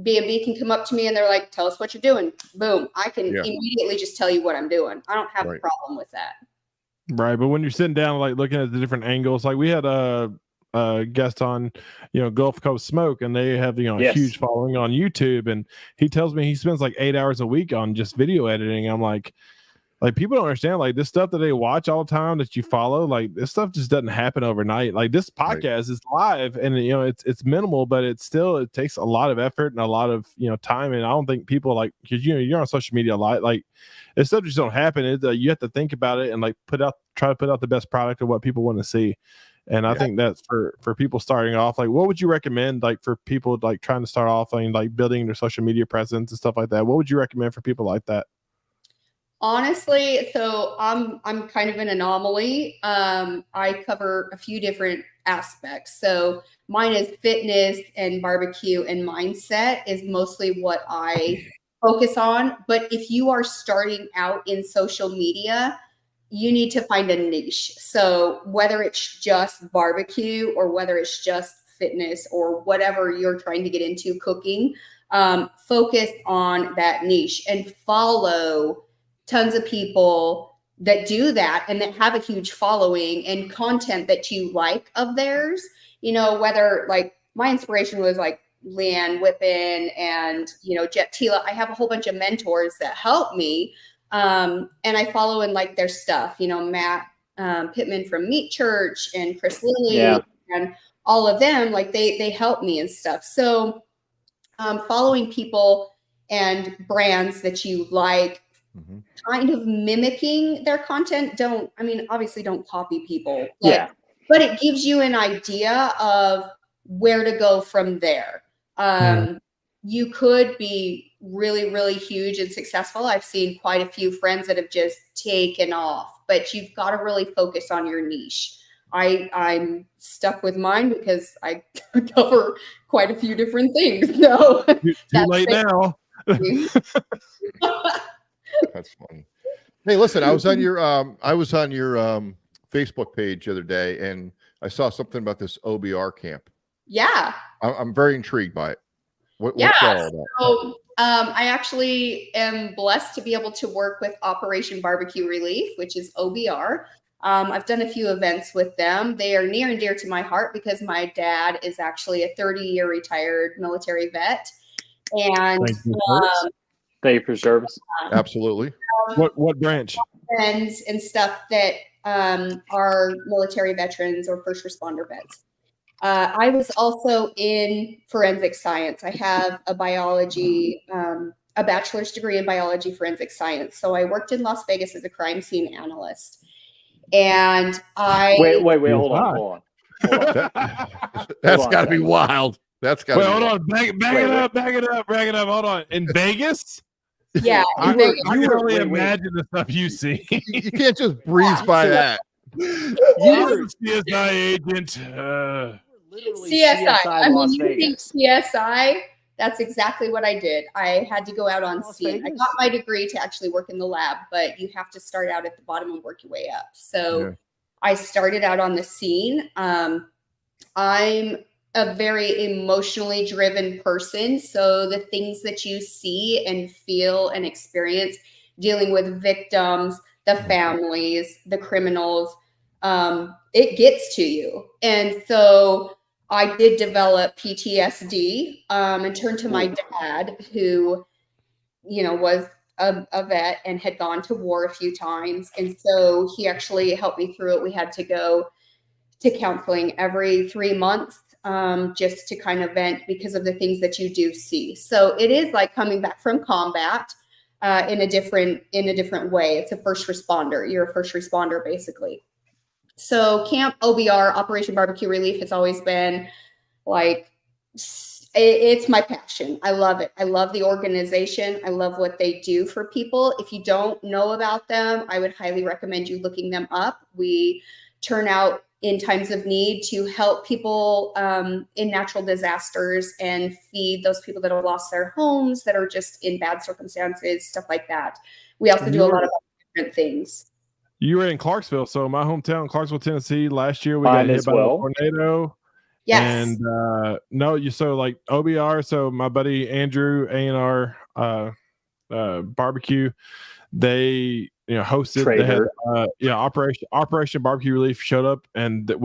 B&B can come up to me and they're like, tell us what you're doing. Boom. I can immediately just tell you what I'm doing. I don't have a problem with that. Right, but when you're sitting down, like looking at the different angles, like we had a guest on, Gulf Coast Smoke, and they have a huge following on YouTube, and he tells me he spends like 8 hours a week on just video editing. I'm like people don't understand, like this stuff that they watch all the time that you follow, like this stuff just doesn't happen overnight. Like this podcast is live, and it's minimal, but it takes a lot of effort and a lot of time. And I don't think people like, because you're on social media a lot, like this stuff just don't happen. You have to think about it and like try to put out the best product of what people want to see. And I think that's for people starting off. Like, what would you recommend, like for people like trying to start off and like building their social media presence and stuff like that? What would you recommend for people like that? Honestly, so I'm kind of an anomaly. I cover a few different aspects. So mine is fitness and barbecue, and mindset is mostly what I focus on. But if you are starting out in social media, you need to find a niche. So whether it's just barbecue or whether it's just fitness or whatever you're trying to get into, cooking, focus on that niche and follow tons of people that do that and that have a huge following and content that you like of theirs. Whether like my inspiration was like Lynn and Jet Tila. I have a whole bunch of mentors that help me. And I follow and like their stuff, Matt Pittman from Meat Church and Chris Lilly and all of them, like they help me and stuff. So following people and brands that you like, kind of mimicking their content. Obviously don't copy people. But it gives you an idea of where to go from there. You could be really, really huge and successful. I've seen quite a few friends that have just taken off, but you've got to really focus on your niche. I'm stuck with mine because I cover quite a few different things. So too late now. That's funny. Hey, listen, I was on your Facebook page the other day, and I saw something about this OBR camp. Yeah, I'm very intrigued by it. What's all about? So I actually am blessed to be able to work with Operation Barbecue Relief, which is OBR. I've done a few events with them. They are near and dear to my heart because my dad is actually a 30-year retired military vet. And thank you for service. Absolutely. What branch? Friends and stuff that are military veterans or first responder vets. I was also in forensic science. I have a biology, a bachelor's degree in biology forensic science. So I worked in Las Vegas as a crime scene analyst. And wait, hold on. That's got to be wild. That's got to be hold wild. on. Back it up. Hold on. In Vegas? Yeah. I can only imagine the stuff you see. You can't just breeze by that. You're a CSI agent. CSI. I mean, you think CSI? That's exactly what I did. I had to go out on scene. I got my degree to actually work in the lab, but you have to start out at the bottom and work your way up. So I started out on the scene. I'm a very emotionally driven person. So the things that you see and feel and experience dealing with victims, the families, the criminals, it gets to you. And so I did develop PTSD and turned to my dad, who, was a vet and had gone to war a few times. And so he actually helped me through it. We had to go to counseling every 3 months just to kind of vent because of the things that you do see. So it is like coming back from combat in a different way. It's a first responder. You're a first responder, basically. So Camp OBR, Operation Barbecue Relief, has always been like, it's my passion. I love it. I love the organization. I love what they do for people. If you don't know about them, I would highly recommend you looking them up. We turn out in times of need to help people in natural disasters and feed those people that have lost their homes, that are just in bad circumstances, stuff like that. We also do a lot of different things. You were in Clarksville, so my hometown, Clarksville, Tennessee. Last year we got hit by a tornado. Yes. And so like OBR, so my buddy Andrew, A&R Barbecue, they hosted. Trader. They had Operation Barbecue Relief showed up, and that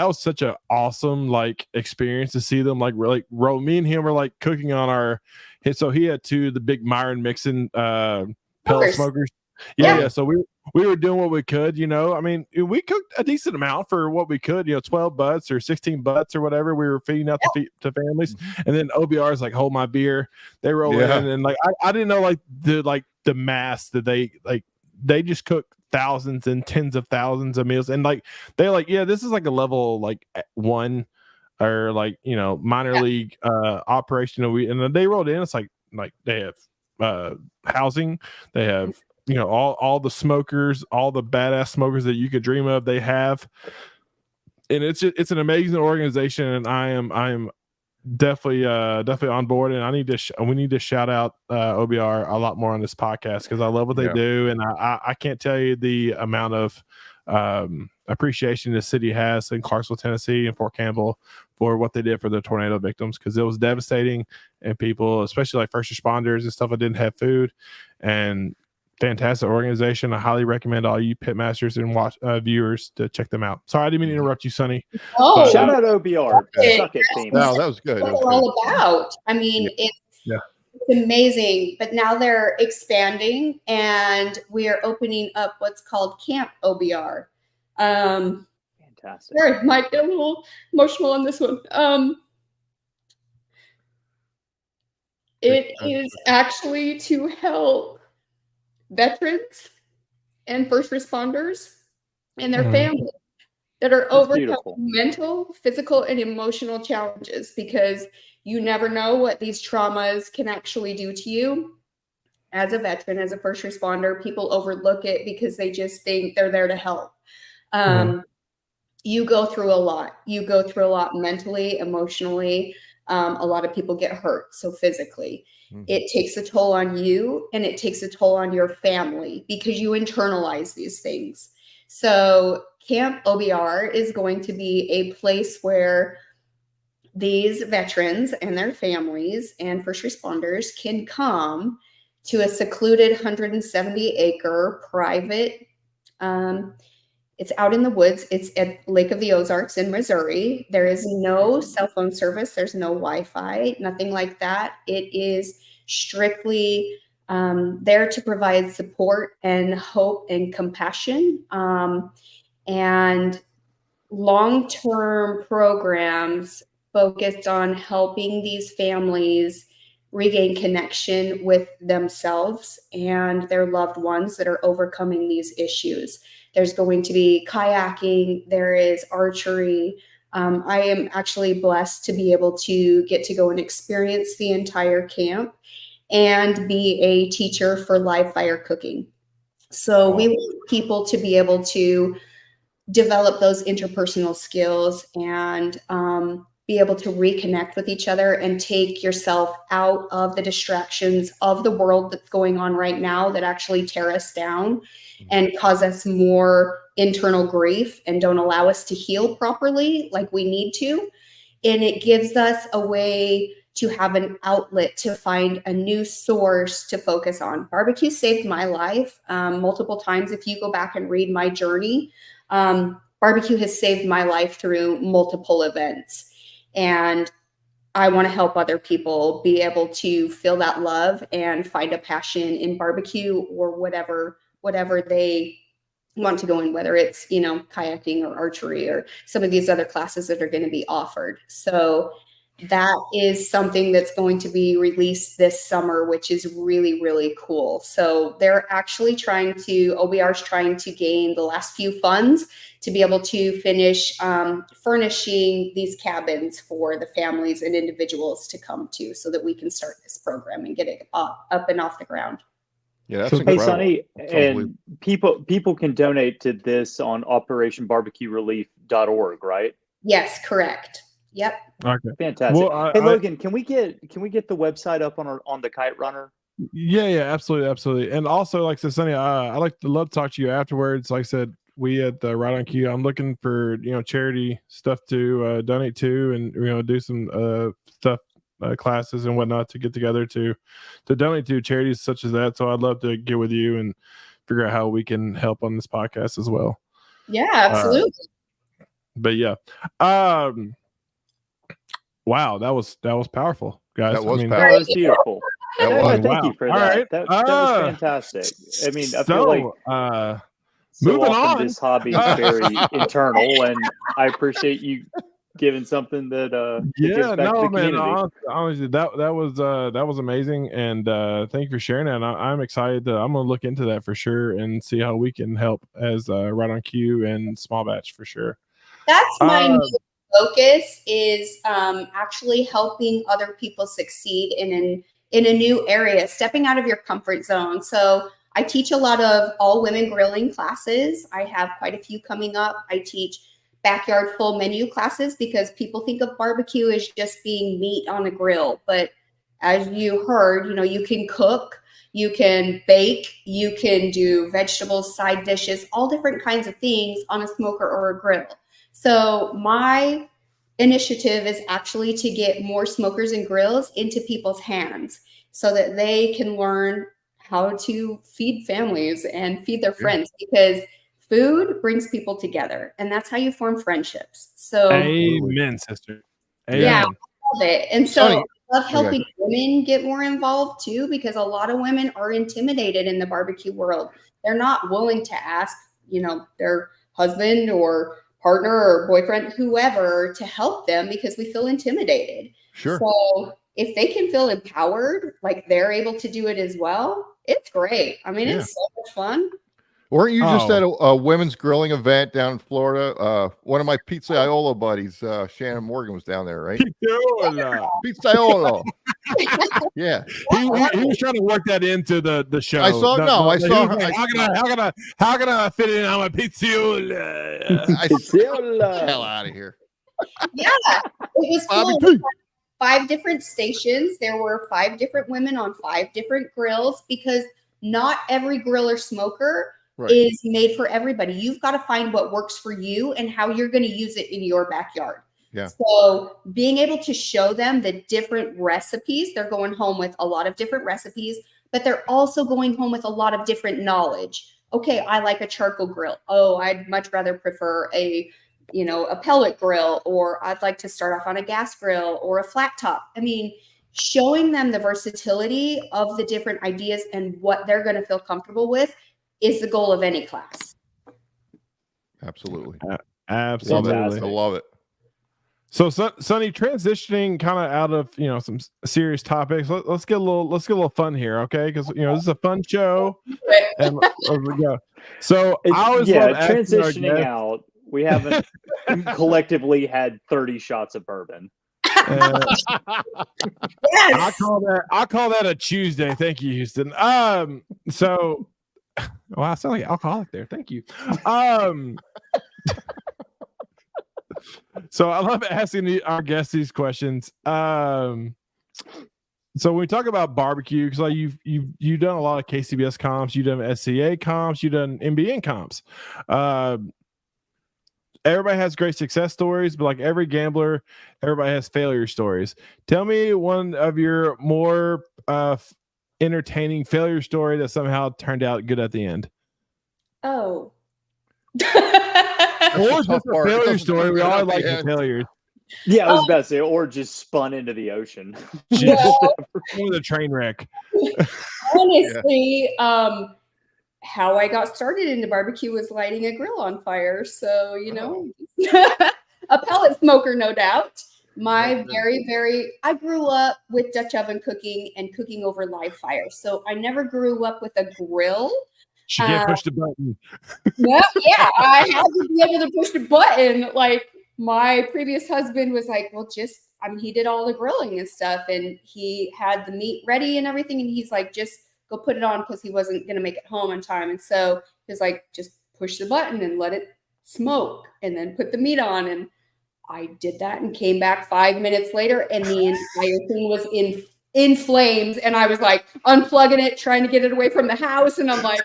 was such an awesome like experience to see them like really roll. Me and him were like cooking on our hit. So he had the big Myron Mixon pellet smokers. Yeah. So we were doing what we could, I mean, we cooked a decent amount for what we could, 12 butts or 16 butts or whatever. We were feeding out to families. And then OBR is like, hold my beer. They roll in, and like I didn't know the mass that they just cook thousands and tens of thousands of meals. And like they're like, this is like a level like 1 or like minor league operation. And they rolled in. It's like they have housing, they have all the smokers, all the badass smokers that you could dream of, they have. And it's an amazing organization, and I am definitely on board. And we need to shout out OBR a lot more on this podcast, because I love what they do, and I can't tell you the amount of appreciation the city has in Clarksville, Tennessee, and Fort Campbell for what they did for the tornado victims, because it was devastating, and people, especially like first responders and stuff, that didn't have food. And fantastic organization. I highly recommend all you pitmasters and viewers to check them out. Sorry, I didn't mean to interrupt you, Sonny. Shout out OBR. Suck it, team. No, that was good. What it's all about. I mean, it's amazing. But now they're expanding, and we are opening up what's called Camp OBR. Fantastic. Sorry, might get a little emotional on this one. It is actually to help veterans and first responders and their families that are overcoming mental, physical, and emotional challenges, because you never know what these traumas can actually do to you. As a veteran, as a first responder, people overlook it because they just think they're there to help. You go through a lot. You go through a lot mentally, emotionally. A lot of people get hurt. So physically, it takes a toll on you, and it takes a toll on your family, because you internalize these things. So Camp OBR is going to be a place where these veterans and their families and first responders can come to a secluded 170-acre private, it's out in the woods. It's at Lake of the Ozarks in Missouri. There is no cell phone service. There's no Wi-Fi, nothing like that. It is strictly there to provide support and hope and compassion, and long-term programs focused on helping these families regain connection with themselves and their loved ones that are overcoming these issues. There's going to be kayaking, there is archery. I am actually blessed to be able to get to go and experience the entire camp and be a teacher for live fire cooking. So we want people to be able to develop those interpersonal skills and be able to reconnect with each other and take yourself out of the distractions of the world that's going on right now that actually tear us down and cause us more internal grief and don't allow us to heal properly like we need to. And it gives us a way to have an outlet to find a new source to focus on. Barbecue saved my life multiple times. If you go back and read my journey, barbecue has saved my life through multiple events. And I want to help other people be able to feel that love and find a passion in barbecue or whatever they want to go in, whether it's, kayaking or archery or some of these other classes that are going to be offered. So that is something that's going to be released this summer, which is really, really cool. So they're actually OBR is trying to gain the last few funds to be able to finish furnishing these cabins for the families and individuals to come to so that we can start this program and get it up and off the ground. Yeah, that's incredible. Hey, Sonny, and people can donate to this on operationbarbecuerelief.org, right? Yes, correct. Yep. Okay. Fantastic. Well, hey, Logan, can we get the website up on the Kite Runner? Yeah, absolutely. And also, like I said, Sonny, I love to talk to you afterwards. Like I said, we at the Right on Cue, I'm looking for charity stuff to donate to, and do some stuff, classes and whatnot to get together to donate to charities such as that. So I'd love to get with you and figure out how we can help on this podcast as well. Yeah, absolutely. But yeah. Wow, that was powerful, guys. That was powerful. That was beautiful. Thank you for that. Right. That was fantastic. I mean, I feel like moving on. This hobby is very internal, and I appreciate you giving something that gives back to the community. Honestly, that was amazing, and thank you for sharing that. And I'm excited. I'm gonna look into that for sure and see how we can help as Right on Cue and Small Batch for sure. That's my new focus is actually helping other people succeed in a new area, stepping out of your comfort zone. So I teach a lot of all women grilling classes. I have quite a few coming up. I teach backyard full menu classes because people think of barbecue as just being meat on a grill. But as you heard, you can cook, you can bake, you can do vegetables, side dishes, all different kinds of things on a smoker or a grill. So my initiative is actually to get more smokers and grills into people's hands so that they can learn how to feed families and feed their friends, because food brings people together and that's how you form friendships. So amen, sister. Amen. Yeah, I love it. And so I love helping women get more involved too, because a lot of women are intimidated in the barbecue world. They're not willing to ask, their husband or partner or boyfriend, whoever, to help them because we feel intimidated. Sure. So if they can feel empowered, like they're able to do it as well, it's great. I mean, it's so much fun. Weren't you just at a women's grilling event down in Florida? One of my Pizzaiolo buddies, Shannon Morgan, was down there, right? Pizzaiolo. Yeah. He was trying to work that into the show. I saw her. Like, how can I fit it in on my Pizzaiolo? Hell out of here. Yeah. It was cool. 5 different stations. There were 5 different women on 5 different grills, because not every grill or smoker is made for everybody. You've got to find what works for you and how you're going to use it in your backyard. Yeah. So being able to show them the different recipes, they're going home with a lot of different recipes, but they're also going home with a lot of different knowledge. Okay, I like a charcoal grill. Oh, I'd much rather prefer a pellet grill, or I'd like to start off on a gas grill or a flat top. I mean, showing them the versatility of the different ideas and what they're going to feel comfortable with is the goal of any class. Absolutely. Absolutely. I love it. So, Sonny, transitioning kind of out of some serious topics, let's get a little fun here, okay? Because this is a fun show, and let's go. So I always love transitioning out. We haven't collectively had 30 shots of bourbon. Yes. I'll call that a Tuesday. Thank you, Houston. So, I sound like an alcoholic there. Thank you. So I love asking our guests these questions. So when we talk about barbecue, because like you've done a lot of KCBS comps, you've done SCA comps, you've done MBN comps. Everybody has great success stories, but like every gambler, everybody has failure stories. Tell me one of your more entertaining failure story that somehow turned out good at the end. Oh. Or just a failure story. We all like the failures. Yeah, I was about to say, or just spun into the ocean. Or the train wreck. Honestly, how I got started into barbecue was lighting a grill on fire. So, a pellet smoker, no doubt. I grew up with Dutch oven cooking and cooking over live fire. So I never grew up with a grill. She can't push the button. Yeah, I had to be able to push the button. Like my previous husband was like, well, he did all the grilling and stuff, and he had the meat ready and everything. And he's like, just go put it on, because he wasn't going to make it home in time. And so he was like, just push the button and let it smoke and then put the meat on. And I did that and came back 5 minutes later, and the entire thing was in flames, and I was like unplugging it, trying to get it away from the house, and I'm like,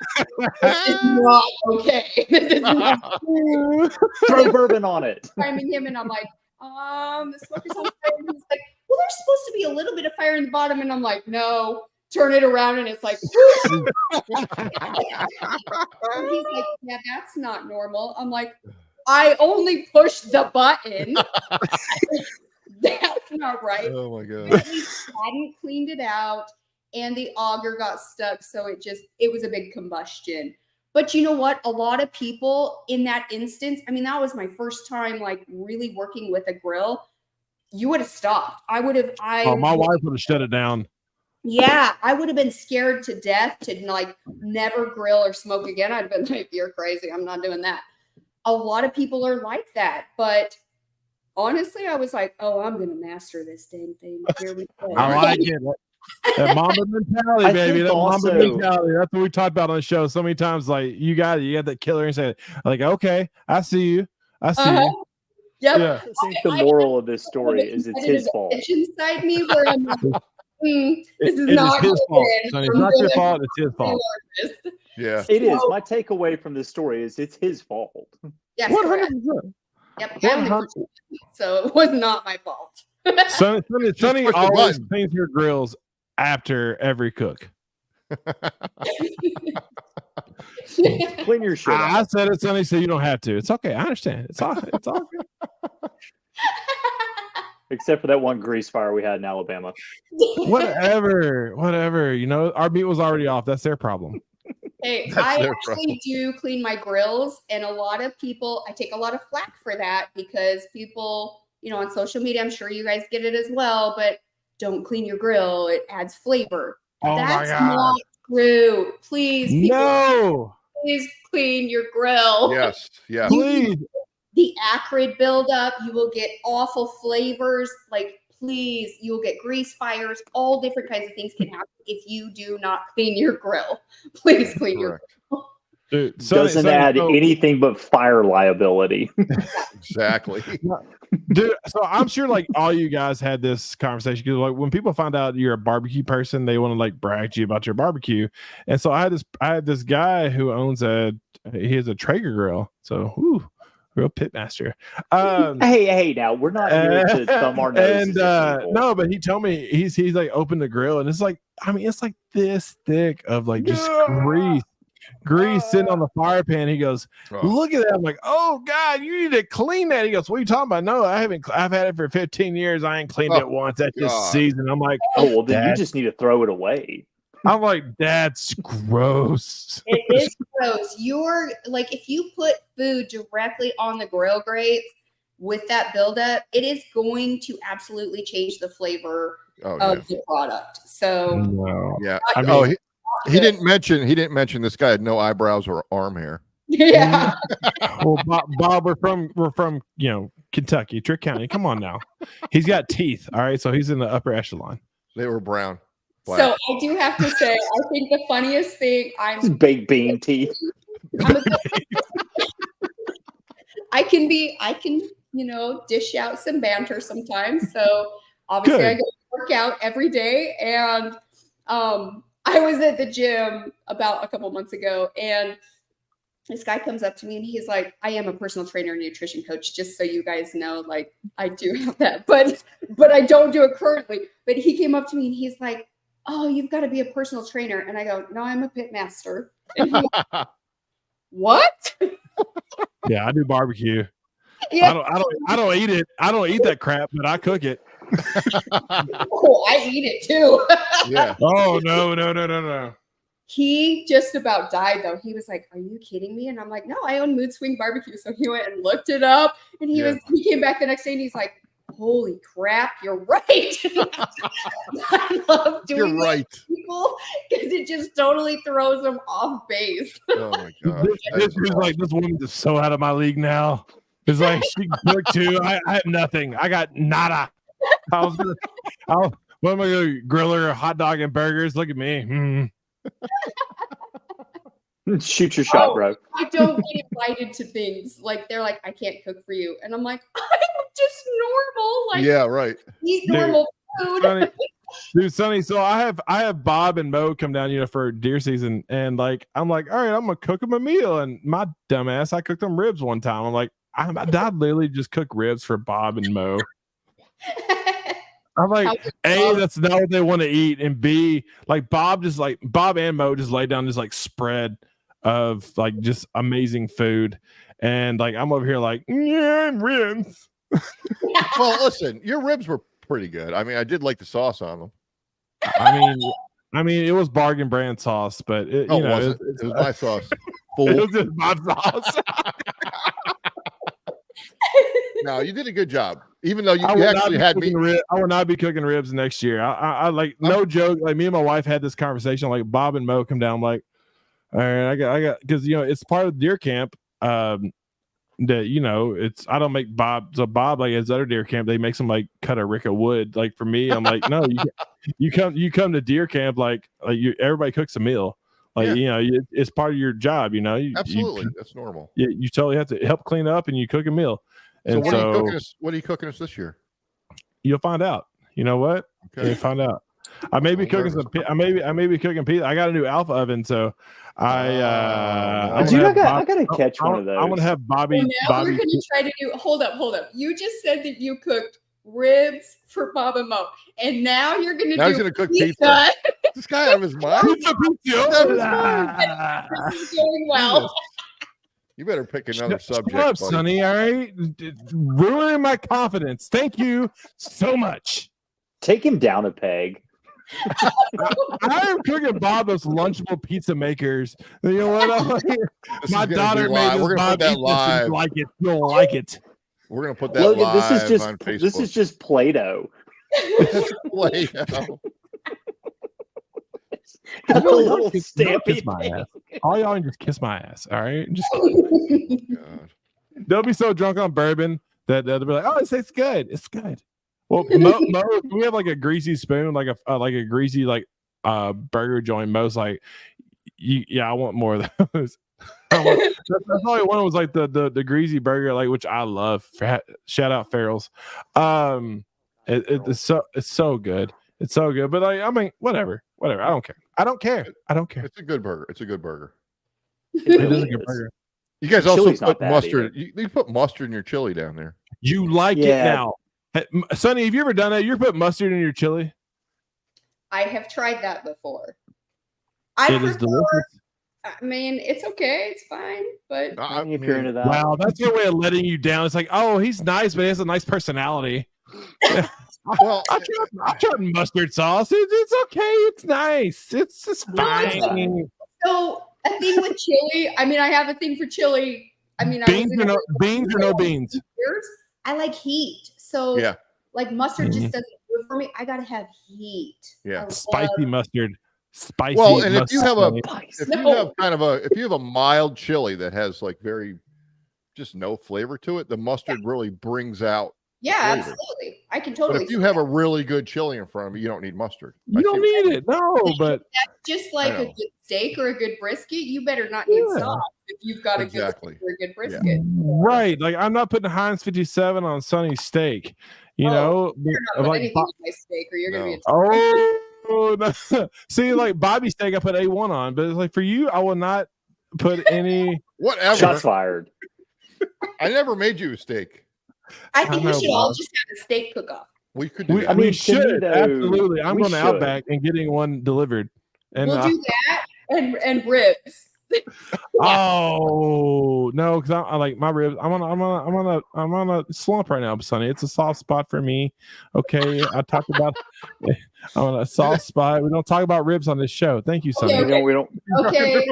this is not okay. This is not throw bourbon on it. Finding him, and I'm like, the smoker's on fire. And he's like, well, there's supposed to be a little bit of fire in the bottom, and I'm like, no. Turn it around, and it's like, and he's like, yeah, that's not normal. I'm like, I only pushed the button. That's not right. Oh my god! We hadn't cleaned it out, and the auger got stuck, so it was a big combustion. But you know what? A lot of people in that instance, I mean, that was my first time like really working with a grill. You would have stopped. My wife would have shut it down. Yeah, I would have been scared to death to like never grill or smoke again. I'd have been like, you're crazy. I'm not doing that. A lot of people are like that, but honestly, I was like, oh, I'm going to master this dang thing. Here we go. I like it. That Mamba mentality, baby. That Mamba mentality. That's what we talked about on the show so many times. Like, you got that killer and say, like, okay, I see you. You. Yep. Yeah. I think the moral of this story is it's his fault. Inside me where I'm like, this is not his fault. Sonny, it's not your fault. It's his fault. Yeah. It is. My takeaway from this story is it's his fault. Yes, 100%. Yep. So it was not my fault. Sonny always cleans your grills after every cook. Clean your shit. I said it, Sonny said you don't have to. It's okay. I understand. It's all good. Except for that one grease fire we had in Alabama. Whatever. Our meat was already off. That's their problem. Hey, I actually do clean my grills, and a lot of people, I take a lot of flack for that because people, on social media, I'm sure you guys get it as well, but don't clean your grill. It adds flavor. Oh That's my God. not true. Please, people, no. Please clean your grill. Yes. Please. The acrid buildup, you will get awful flavors. Like, please, you'll get grease fires. All different kinds of things can happen if you do not clean your grill. Please clean your grill. Dude, doesn't add anything but fire liability. Exactly. Dude, so I'm sure like all you guys had this conversation because like when people find out you're a barbecue person, they want to like brag to you about your barbecue. And so I had this guy who owns he has a Traeger grill. So real pitmaster. Hey, now we're not here to thumb our noses at people. No, but he told me he's like opened the grill and it's like, I mean, it's like this thick of like just grease sitting on the fire pan. He goes, look at that. I'm like, oh God, you need to clean that. He goes, what are you talking about? No, I haven't. I've had it for 15 years. I ain't cleaned it once. That's just season. I'm like, oh, well, then you just need to throw it away. I'm like, that's gross. It is gross. You're like, if you put food directly on the grill grates with that buildup, it is going to absolutely change the flavor of the product. So, yeah. I mean, he didn't mention this guy had no eyebrows or arm hair. Yeah. Well, Bob, we're from Kentucky, Trick County. Come on now. He's got teeth. All right, so he's in the upper echelon. They were brown. Black. So I do have to say, I think the funniest thing baked bean teeth. I can dish out some banter sometimes. So obviously I go work out every day, and I was at the gym about a couple months ago, and this guy comes up to me and he's like, I am a personal trainer and nutrition coach, just so you guys know, like I do have that, but I don't do it currently. But he came up to me and he's like, oh, you've got to be a personal trainer. And I go, no, I'm a pit master. And he goes, what? Yeah, I do barbecue. Yeah. I don't eat it. I don't eat that crap, but I cook it. Oh, I eat it too. Yeah. Oh, no. He just about died though. He was like, are you kidding me? And I'm like, no, I own Mood Swing Barbecue. So he went and looked it up, and he came back the next day and he's like, holy crap, you're right. I love doing that to people because it just totally throws them off base. Oh my God. This woman is so out of my league now. It's like she can cook too. I have nothing. I got nada. What am I going to grill her a hot dog and burgers? Look at me. Shoot your shot, bro. I don't get invited to things. Like they're like, I can't cook for you. And I'm like, I'm just normal. Like, yeah, right. Eat normal food. Sonny, so I have Bob and Mo come down, for deer season, and like I'm like, all right, I'm gonna cook them a meal. And my dumbass, I cooked them ribs one time. I'm like, I literally just cook ribs for Bob and Mo. I'm like, A, that's not what they want to eat, and B, like Bob and Mo just laid down this like spread of like just amazing food, and like I'm over here like, yeah, ribs. Well, listen, your ribs were pretty good. I mean, I did like the sauce on them. I mean, it was bargain brand sauce, but it was my sauce. It was just my sauce. No, you did a good job. Even though you actually had me. I will not be cooking ribs next year. I like no joke. Like me and my wife had this conversation. Like Bob and Mo come down. I'm like, all right, I got because it's part of deer camp. That it's I don't make Bob. So Bob, like his other deer camp, they make some like cut a rick of wood. Like for me, I'm like, no, you come to deer camp like everybody cooks a meal. Like it's part of your job. Absolutely, that's normal. You totally have to help clean up and you cook a meal. And what are you cooking us this year? You'll find out. You know what? Okay. You'll find out. I may be cooking some. I may be cooking pizza. I got a new Alpha oven, so I gotta catch one of those. I'm gonna have Bobby. So now we're gonna try to do. Hold up. You just said that you cooked ribs for Bob and Mo, and now you're gonna he's gonna cook pizza. This guy out of his mind. Pizza. This is going well. You better pick another subject. Shut up, Sonny. All right, ruining my confidence. Thank you so much. Take him down a peg. I am cooking Bob those Lunchable pizza makers. You know what? My daughter made this Bob pizza. Like it. You'll like it. We're gonna put that live on Facebook. This is just Play-Doh. Play-Doh. Little stampy all y'all can just kiss my ass. All right, just God. They'll be so drunk on bourbon that they'll be like, "Oh, it's good. It's good." Well, Mo, we have like a greasy spoon, like a greasy burger joint. Mo's like, I want more of those. That's all I wanted was like the greasy burger, like which I love. Shout out Farrell's. It's so good. It's so good. But I mean, whatever. I don't care. It's a good burger. It is a good burger. You guys also put mustard. You put mustard in your chili down there. You like it now. Hey, Sonny, have you ever done that? You put mustard in your chili? I have tried that before. It is delicious. I mean, it's okay. It's fine. But if you're into that. Wow, that's your way of letting you down. It's like, oh, he's nice, but he has a nice personality. Well, I tried mustard sauce. It's okay. It's nice. It's fine. So a thing with chili. I mean, I have a thing for chili. I mean, beans or no beans. I like heat. So like mustard just doesn't do it for me. I gotta have heat. Yeah, spicy mustard. Spicy. Well, and if you have a mild chili that has like just no flavor to it, the mustard really brings out. Yeah, flavor. Absolutely. I can totally. But if you have a really good chili in front of you, you don't need mustard. You don't need it. No, but that's just like a good steak or a good brisket. You better not need sauce if you've got a good steak or a good brisket. Yeah. Right. Like I'm not putting Heinz 57 on Sonny's steak. You know, you're not putting anything on my steak, or you're gonna be in trouble. Oh, no. See, like Bobby's steak, I put A1 on, but it's like for you, I will not put any. Whatever. Shots fired. I never made you a steak. I think we should all just have a steak cook-off. We could do that. We should absolutely. I'm going to Outback and getting one delivered. And we'll do that and ribs. Oh no, because I like my ribs. I'm on a slump right now, Sonny. It's a soft spot for me. Okay, I talked about I'm on a soft spot. We don't talk about ribs on this show. Thank you, Sonny. Okay. We don't. Okay,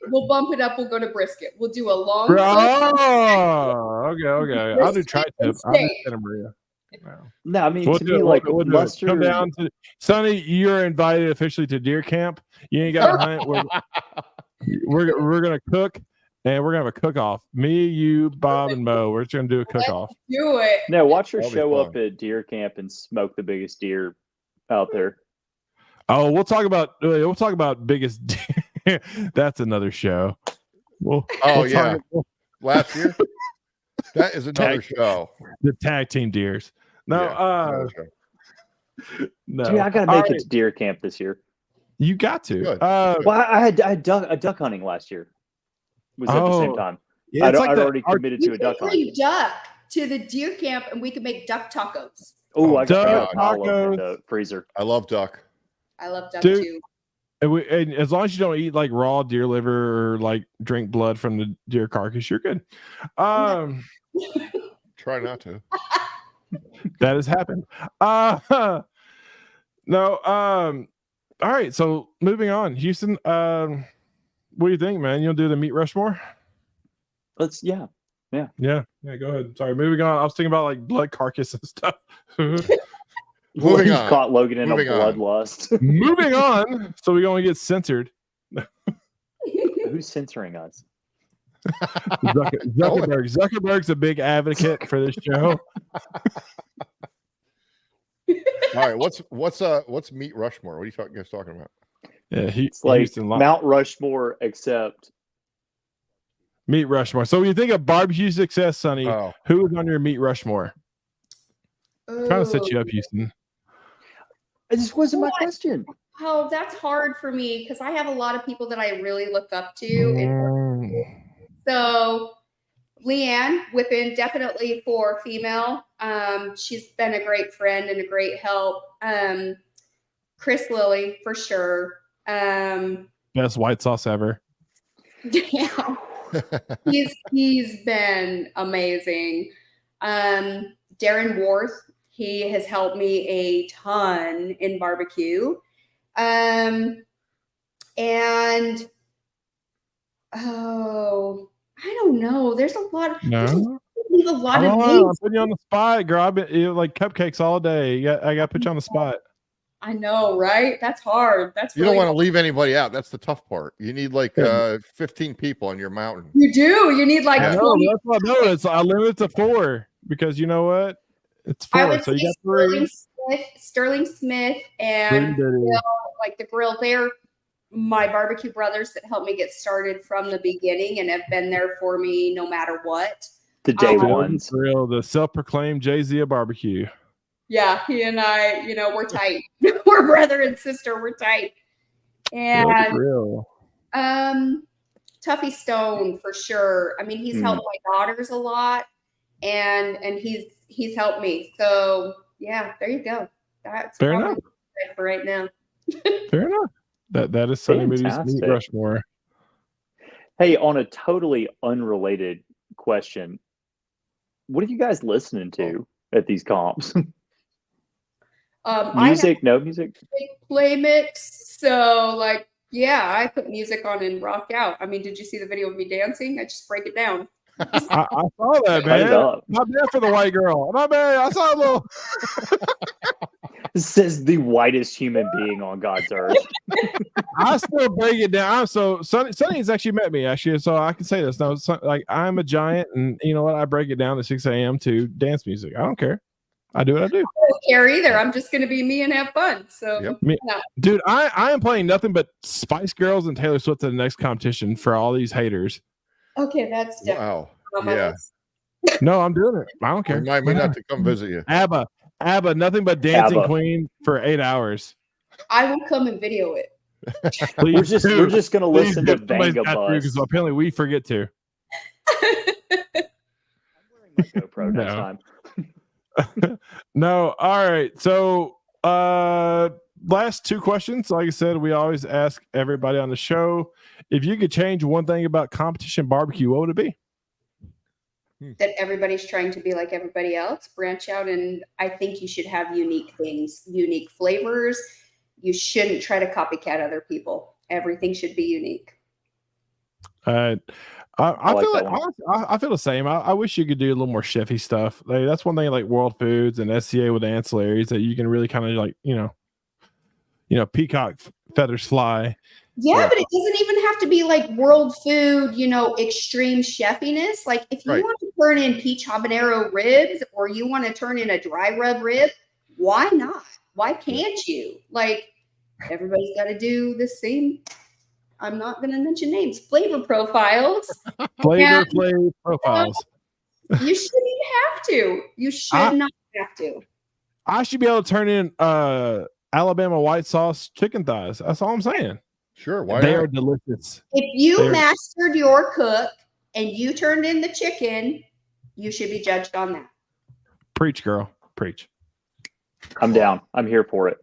we'll bump it up. We'll go to brisket. We'll do a long. Okay. I'll do tri-tip. I'll do Santa Maria. No, I mean to me, like mustard. Come down to Sonny. You're invited officially to deer camp. You ain't got to hunt. We're gonna cook, and we're gonna have a cook-off. Me, you, Bob, and Mo. We're just gonna do a cook-off. Do it. No, watch her show up at deer camp and smoke the biggest deer out there. Oh, we'll talk about biggest deer. That's another show. Last year. That is another show. The tag team deers. No, no. Dude, I gotta make it to deer camp this year. You got to. Well, I had duck hunting last year. Was at the same time. Yeah, I'd already committed to a duck hunt. Duck to the deer camp, and we could make duck tacos. Oh, I got tacos in the freezer. I love duck. I love duck too. And as long as you don't eat like raw deer liver or like drink blood from the deer carcass, you're good. Try not to. That has happened. No. All right. So moving on, Houston. What do you think, man? You'll do the meat Rushmore? Yeah. Go ahead. Sorry. Moving on. I was thinking about like blood carcass and stuff. Moving on. Caught Logan in a bloodlust. Moving on. So we're going to get censored. Who's censoring us? Zuckerberg. Zuckerberg's a big advocate for this show. All right, what's meat Rushmore? What are you guys talking about? Yeah, it's like Mount Rushmore, except meat Rushmore. So when you think of barbecue success, Sonny, who is on your meat Rushmore? I'm trying to set you up, Houston. This wasn't my question. Oh, that's hard for me because I have a lot of people that I really look up to. So Leanne Whippen, definitely for female. She's been a great friend and a great help. Chris Lilly for sure. Best white sauce ever. Yeah. he's been amazing. Darren Worth, he has helped me a ton in barbecue. And I don't know. There's a lot. No. Leave a lot of names. I'm putting you on the spot, girl. I've been like cupcakes all day. I got to put you on the spot. I know, right? That's hard. That's you don't want to leave anybody out. That's the tough part. You need like 15 people on your mountain. You do. You need like. I know. That's what I know. I limit it to 4 because you know what? It's 4. So you got 3. Sterling Smith and like the grill. They're my barbecue brothers that helped me get started from the beginning and have been there for me no matter what. The day ones. Grill, the self-proclaimed Jay-Z of barbecue. Yeah, he and I, we're tight. We're brother and sister. We're tight. And Tuffy Stone for sure. I mean, he's helped my daughters a lot, and he's helped me. So yeah, there you go. That's fair enough for right now. Fair enough. That is Sunny Moody's Meet Rushmore. Hey, on a totally unrelated question, what are you guys listening to at these comps? Music? No music? Play mix. So like, yeah, I put music on and rock out. I mean, did you see the video of me dancing? I just break it down. I saw that, man. Not bad for the white girl. Not bad. I saw a little. This is the whitest human being on God's earth. I still break it down. So Sonny's actually met me, actually, so I can say this. Now, like, I'm a giant, and you know what? I break it down to 6 a.m. to dance music. I don't care. I do what I do. I don't care either. I'm just going to be me and have fun. So, dude, I am playing nothing but Spice Girls and Taylor Swift to the next competition for all these haters. Okay, that's wow. Yeah. No, I'm doing it. I don't care. Remind me not to come visit you. ABBA, nothing but Dancing Queen for 8 hours. I will come and video it. We're just gonna listen to Vanga Bus because apparently we forget to. I'm wearing my GoPro next time. No, all right. So last two questions. Like I said, we always ask everybody on the show, if you could change one thing about competition barbecue, what would it be? That everybody's trying to be like everybody else, branch out, and I think you should have unique things, unique flavors. You shouldn't try to copycat other people. Everything should be unique. I feel the same. I wish you could do a little more chefy stuff. Like, that's one thing, like World Foods and SCA with the ancillaries, that you can really kind of like, peacock feathers fly. Yeah, but it doesn't even have to be like World Food, extreme chefiness. Like, if you want to turn in peach habanero ribs, or you want to turn in a dry rub rib, why not? Why can't you? Like, everybody's got to do the same. I'm not going to mention names. Flavor profiles. Flavor profiles. You shouldn't have to. You should not have to. I should be able to turn in Alabama white sauce chicken thighs. That's all I'm saying. Sure. Why they not? are delicious. If you mastered your cook and you turned in the chicken, you should be judged on that. Preach, girl. Preach. I'm down. I'm here for it.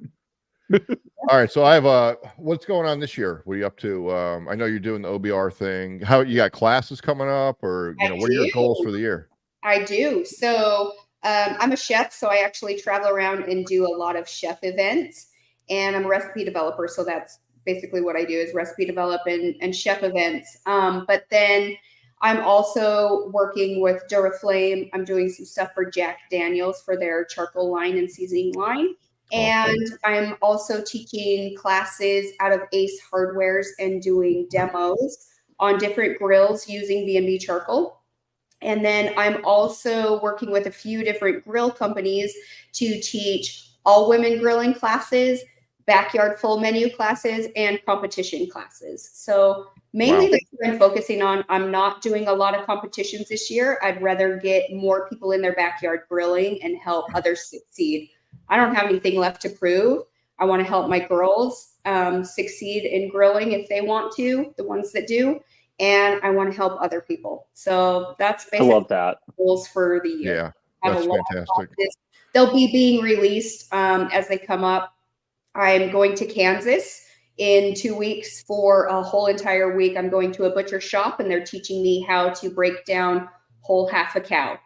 All right. So I have what's going on this year? What are you up to? I know you're doing the OBR thing. How you got classes coming up, or what are your goals for the year? I do. So I'm a chef, so I actually travel around and do a lot of chef events, and I'm a recipe developer. So that's basically what I do, is recipe develop and chef events. But then I'm also working with Duraflame. I'm doing some stuff for Jack Daniels for their charcoal line and seasoning line. And I'm also teaching classes out of Ace Hardwares and doing demos on different grills using B&B charcoal. And then I'm also working with a few different grill companies to teach all women grilling classes, backyard full menu classes, and competition classes. So mainly that's what I'm focusing on. I'm not doing a lot of competitions this year. I'd rather get more people in their backyard grilling and help others succeed. I don't have anything left to prove. I want to help my girls succeed in grilling if they want to, the ones that do. And I want to help other people. So that's basically I love that. goals for the year. Yeah, that's fantastic. They'll be being released as they come up. I'm going to Kansas in 2 weeks for a whole entire week. I'm going to a butcher shop, and they're teaching me how to break down whole half a cow.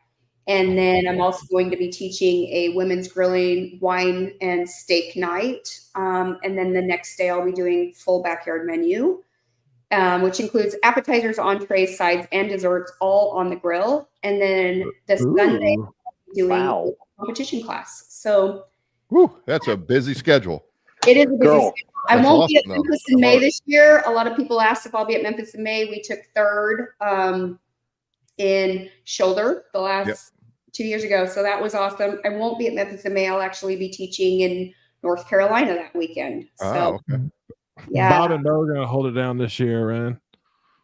And then I'm also going to be teaching a women's grilling wine and steak night. And then the next day I'll be doing full backyard menu, which includes appetizers, entrees, sides, and desserts, all on the grill. And then the Sunday I'll be doing a competition class. So that's a busy schedule. It is a busy schedule. I won't be at Memphis in May this year. A lot of people asked if I'll be at Memphis in May. We took third in shoulder the last 2 years ago. So that was awesome. I won't be at Memphis in May. I'll actually be teaching in North Carolina that weekend. So yeah. Bob and Mo are going to hold it down this year, man.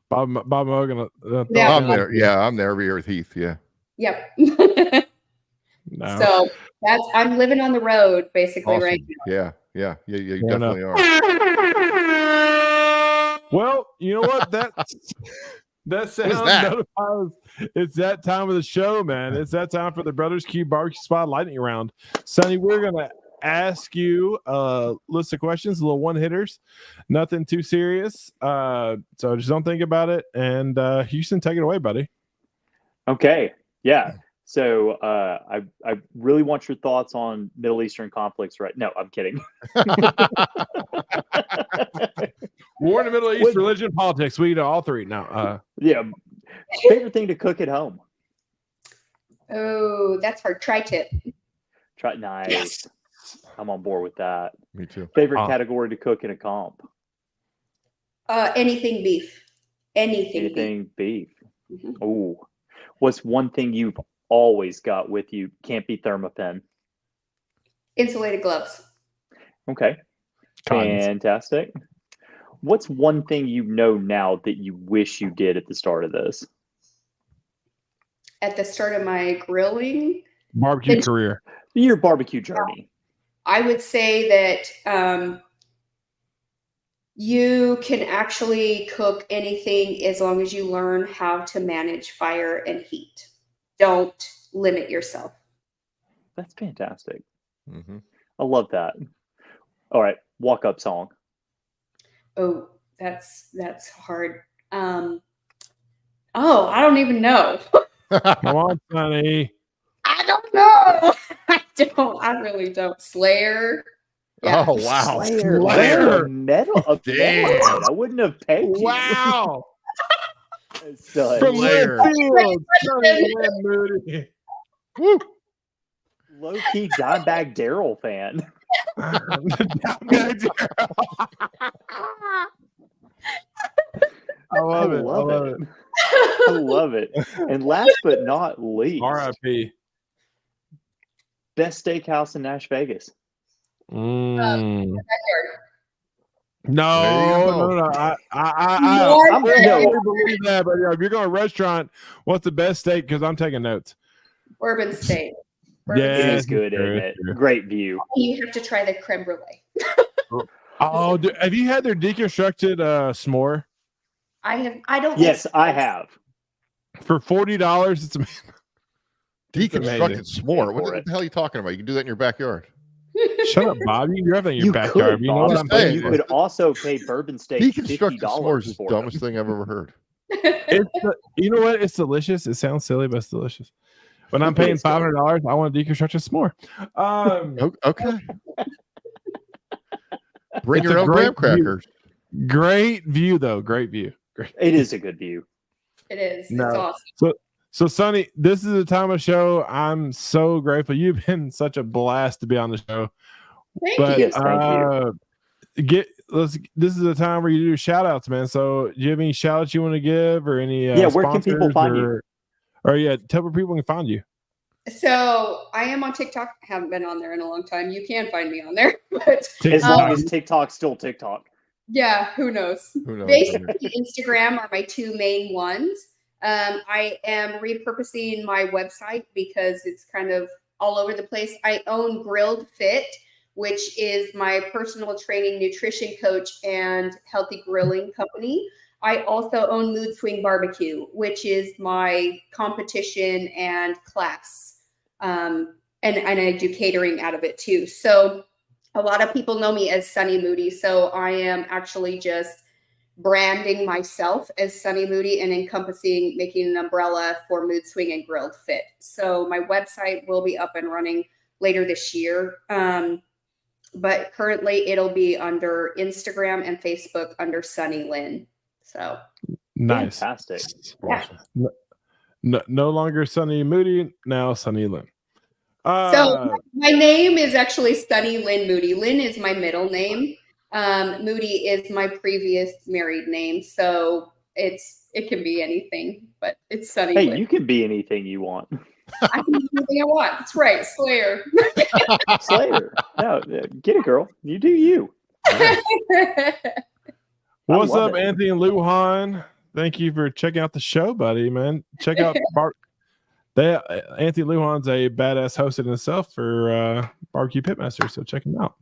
Bob and Mo are going to I'm there. Yeah, I'm there every year with Heath. Yeah. Yep. No. So I'm living on the road basically right now. Yeah, you definitely are. Well, you know what? That sound notifies it's that time of the show, man. It's that time for the Brothers Cube Barbecue Spot Lightning Round. Sonny, we're gonna ask you a list of questions, little one hitters, nothing too serious. So just don't think about it. And Houston, take it away, buddy. Okay. Yeah. So I really want your thoughts on Middle Eastern conflicts, right? No, I'm kidding. War in the Middle East, religion, politics. We know all three now. Yeah. Favorite thing to cook at home? Oh, that's hard. Tri-tip. Nice. Yes. I'm on board with that. Me too. Favorite category to cook in a comp? Anything beef. Anything beef. Mm-hmm. Oh, what's one thing you've always got with you? Can't be Thermapen. Insulated gloves. Okay. Fantastic. What's one thing you know now that you wish you did at the start of this? At the start of my grilling barbecue career, your barbecue journey, I would say that you can actually cook anything as long as you learn how to manage fire and heat. Don't limit yourself. That's fantastic. Mm-hmm. I love that. All right, walk up song. Oh, that's hard. I don't even know. Come on, Sonny. I don't know. I really don't. Slayer. Yeah. Oh wow. Slayer. Metal. Damn. I wouldn't have pegged you. Wow. From Slayer. Low-key Dimebag Daryl fan. I love it. I love it. And last but not least, R.I.P. Best steakhouse in Nash Vegas. No. I really believe that, but if you're going to a restaurant, what's the best steak? Because I'm taking notes. Urban Steak. Yeah, it is good, isn't it? Great view. You have to try the creme brulee. Oh, have you had their deconstructed s'more? I have. I don't. Yes, I have. For $40, it's amazing. Deconstructed s'more. What the hell are you talking about? You can do that in your backyard. Shut up, Bob. You can do everything in your backyard. Could, you know what I'm saying? You could also pay Bourbon Steak deconstructed $50 is the dumbest thing I've ever heard. You know what? It's delicious. It sounds silly, but it's delicious. When I'm paying $500, I want to deconstruct a s'more. Okay. Bring your own graham crackers. Great view, though. Great view. Great. It is a good view. It is. No. It's awesome. So, Sonny, this is the time of show. I'm so grateful. You've been such a blast to be on the show. Thank you. Yes, thank you. This is the time where you do shout outs, man. So, do you have any shout outs you want to give or any where can people find you? Or tell where people can find you. So I am on TikTok. I haven't been on there in a long time. You can find me on there, but as long as TikTok's still TikTok. Yeah, who knows? Basically, Instagram are my two main ones. I am repurposing my website because it's kind of all over the place. I own Grilled Fit, which is my personal training, nutrition coach, and healthy grilling company. I also own Mood Swing Barbecue, which is my competition and class. And I do catering out of it too. So a lot of people know me as Sunny Moody. So I am actually just branding myself as Sunny Moody and encompassing making an umbrella for Mood Swing and Grilled Fit. So my website will be up and running later this year. But currently it'll be under Instagram and Facebook under Sunny Lynn. So nice. Fantastic. Yeah. No longer Sunny Moody, now Sunny Lynn. So my name is actually Sunny Lynn Moody. Lynn is my middle name. Moody is my previous married name. So it can be anything, but it's Sunny Lynn. You can be anything you want. I can be anything I want. That's right. Slayer. Slayer. No, get it, girl. You do you. What's up, Anthony and Lujan? Thank you for checking out the show, buddy, man. Check out Anthony Lujan's a badass host in himself for Barbecue Pitmaster, so check him out.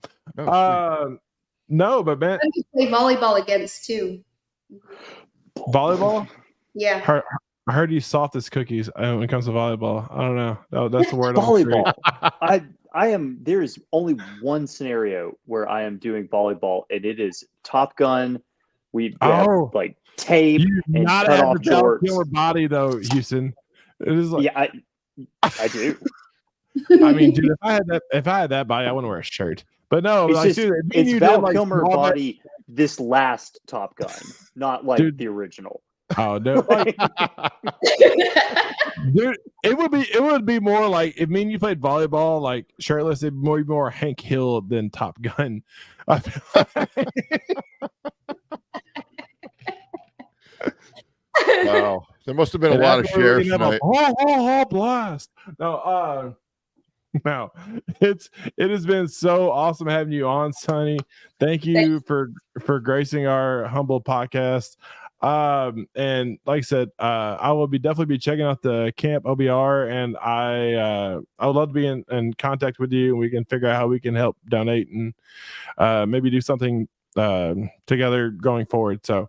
No, but man, I can play volleyball against too. Volleyball? Yeah. I heard you soft as cookies when it comes to volleyball. I don't know. That's the word. Volleyball. I am. There is only one scenario where I am doing volleyball, and it is Top Gun. We have like tape and cut off shorts. Your body though, Houston. It is like yeah, I do. I mean, dude, if I had that body, I wouldn't wear a shirt. But no, it's Val Kilmer body. This last Top Gun, not like the original. Oh no, dude, it would be more like if me and you played volleyball like shirtless. It'd be more Hank Hill than Top Gun. I feel like. Wow, there must have been a lot of shares tonight. Blast! No, it has been so awesome having you on, Sonny. Thank you for gracing our humble podcast. And like I said, I will definitely be checking out the camp OBR, and I would love to be in contact with you, and we can figure out how we can help donate and maybe do something together going forward. So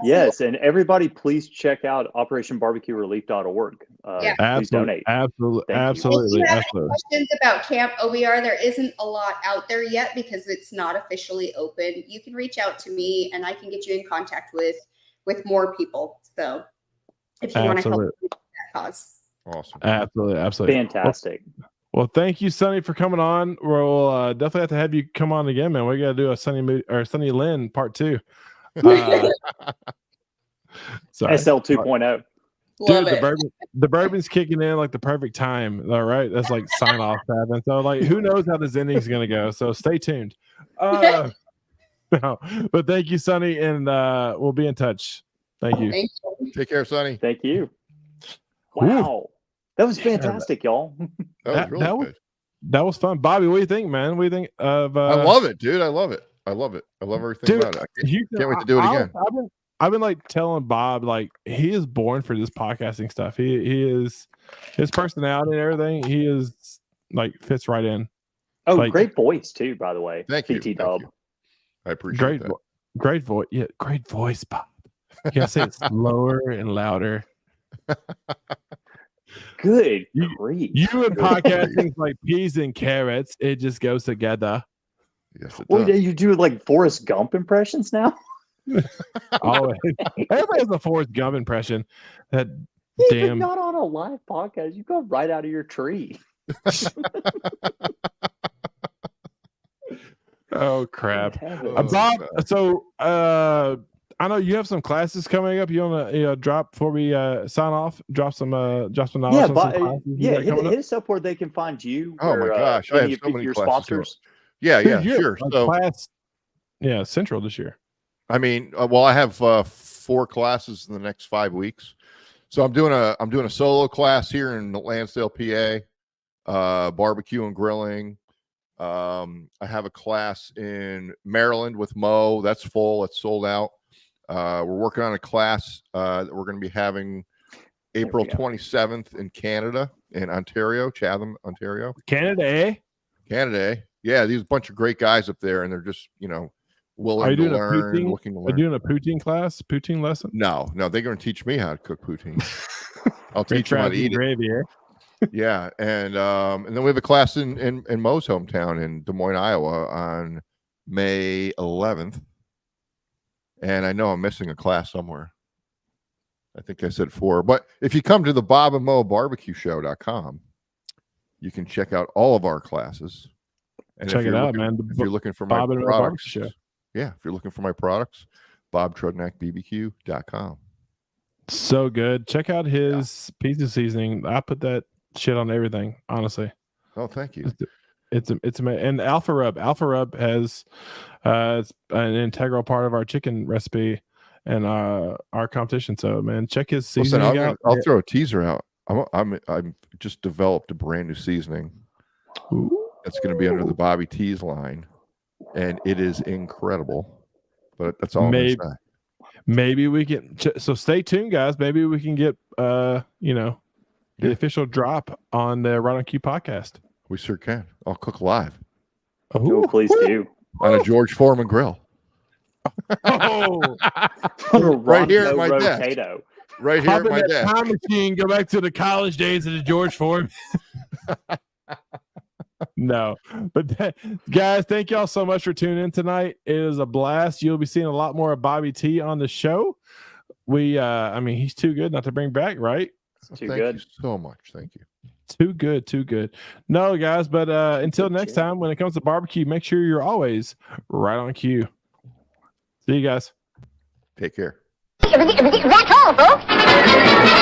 yes, and everybody please check out operationbarbecuerelief.org. Please donate. Absolutely. If you have any questions about Camp OBR, there isn't a lot out there yet because it's not officially open. You can reach out to me and I can get you in contact with more people. So if you want to help with that cause. Awesome. Absolutely. Fantastic. Well, thank you, Sonny, for coming on. We'll definitely have to have you come on again, man. We got to do a Sonny Lynn part 2. SL 2.0. Dude, the bourbon's kicking in like the perfect time. All right, that's like sign off happening. So like, who knows how this ending's gonna go? So stay tuned. No, but thank you, Sonny, and we'll be in touch. Thank you. Take care, Sonny. Thank you. Wow. That was fantastic, y'all. That was really good. That was fun. Bobby, what do you think, man? What do you think of I love it, dude. I love it. I love everything about it. Can't wait to do it again. I've been like telling Bob, like, he is born for this podcasting stuff. He is, his personality and everything, he is like fits right in. Oh, like, great voice too, by the way. Thank you. I appreciate that. Great voice. Yeah, great voice, Bob. You gotta say it slower and louder. Good grief. You and podcasting like peas and carrots. It just goes together. Yes, it does. You do like Forrest Gump impressions now? Always. Everybody has a Forrest Gump impression. That you're not on a live podcast. You go right out of your tree. Oh crap, Bob. So I know you have some classes coming up. You want to drop before we sign off? Drop some knowledge. Hit us up where they can find you. Oh my gosh, I have so many sponsors. Yeah, sure. So class, Central this year. I mean, I have 4 classes in the next 5 weeks. So I'm doing a solo class here in Lansdale, PA, barbecue and grilling. I have a class in Maryland with Mo. That's full. It's sold out. We're working on a class that we're going to be having April 27th in Canada, in Ontario, Chatham, Ontario. Canada, eh? Canada. Yeah, these bunch of great guys up there, and they're just, willing to learn, looking to learn. Are you doing a poutine class, poutine lesson? No, they're going to teach me how to cook poutine. I'll teach them how to eat gravy, it. Yeah, and then we have a class in Mo's hometown in Des Moines, Iowa on May 11th. And I know I'm missing a class somewhere. I think I said 4. But if you come to the Bob and Mo BarbecueShow.com, you can check out all of our classes. And check it out, man. If you're looking for Bob my and products, Show. Yeah, if you're looking for my products, BobTrudnackBBQ.com. So good. Check out his pizza seasoning. I put that shit on everything, honestly. Oh, thank you. It's amazing. And Alpha Rub has it's an integral part of our chicken recipe and our competition. So, man, check his seasoning out. I'll throw a teaser out. I'm just developed a brand new seasoning. Ooh. That's going to be under the Bobby Tees line, and it is incredible. But that's all I'm going to say. Maybe we can. So stay tuned, guys. Maybe we can get the official drop on the Right on Cue podcast. We sure can. I'll cook live. Oh, please do. On a George Foreman grill. Oh, right here at my desk. Right here at my desk. Time machine. Go back to the college days of the George Foreman. No, but guys, thank y'all so much for tuning in tonight. It was a blast. You'll be seeing a lot more of Bobby T on the show. I mean, he's too good not to bring back, right? Too good. You so much. Thank you. Too good. No, guys, but until next time, when it comes to barbecue, make sure you're always right on cue. See you guys. Take care. That's all, folks.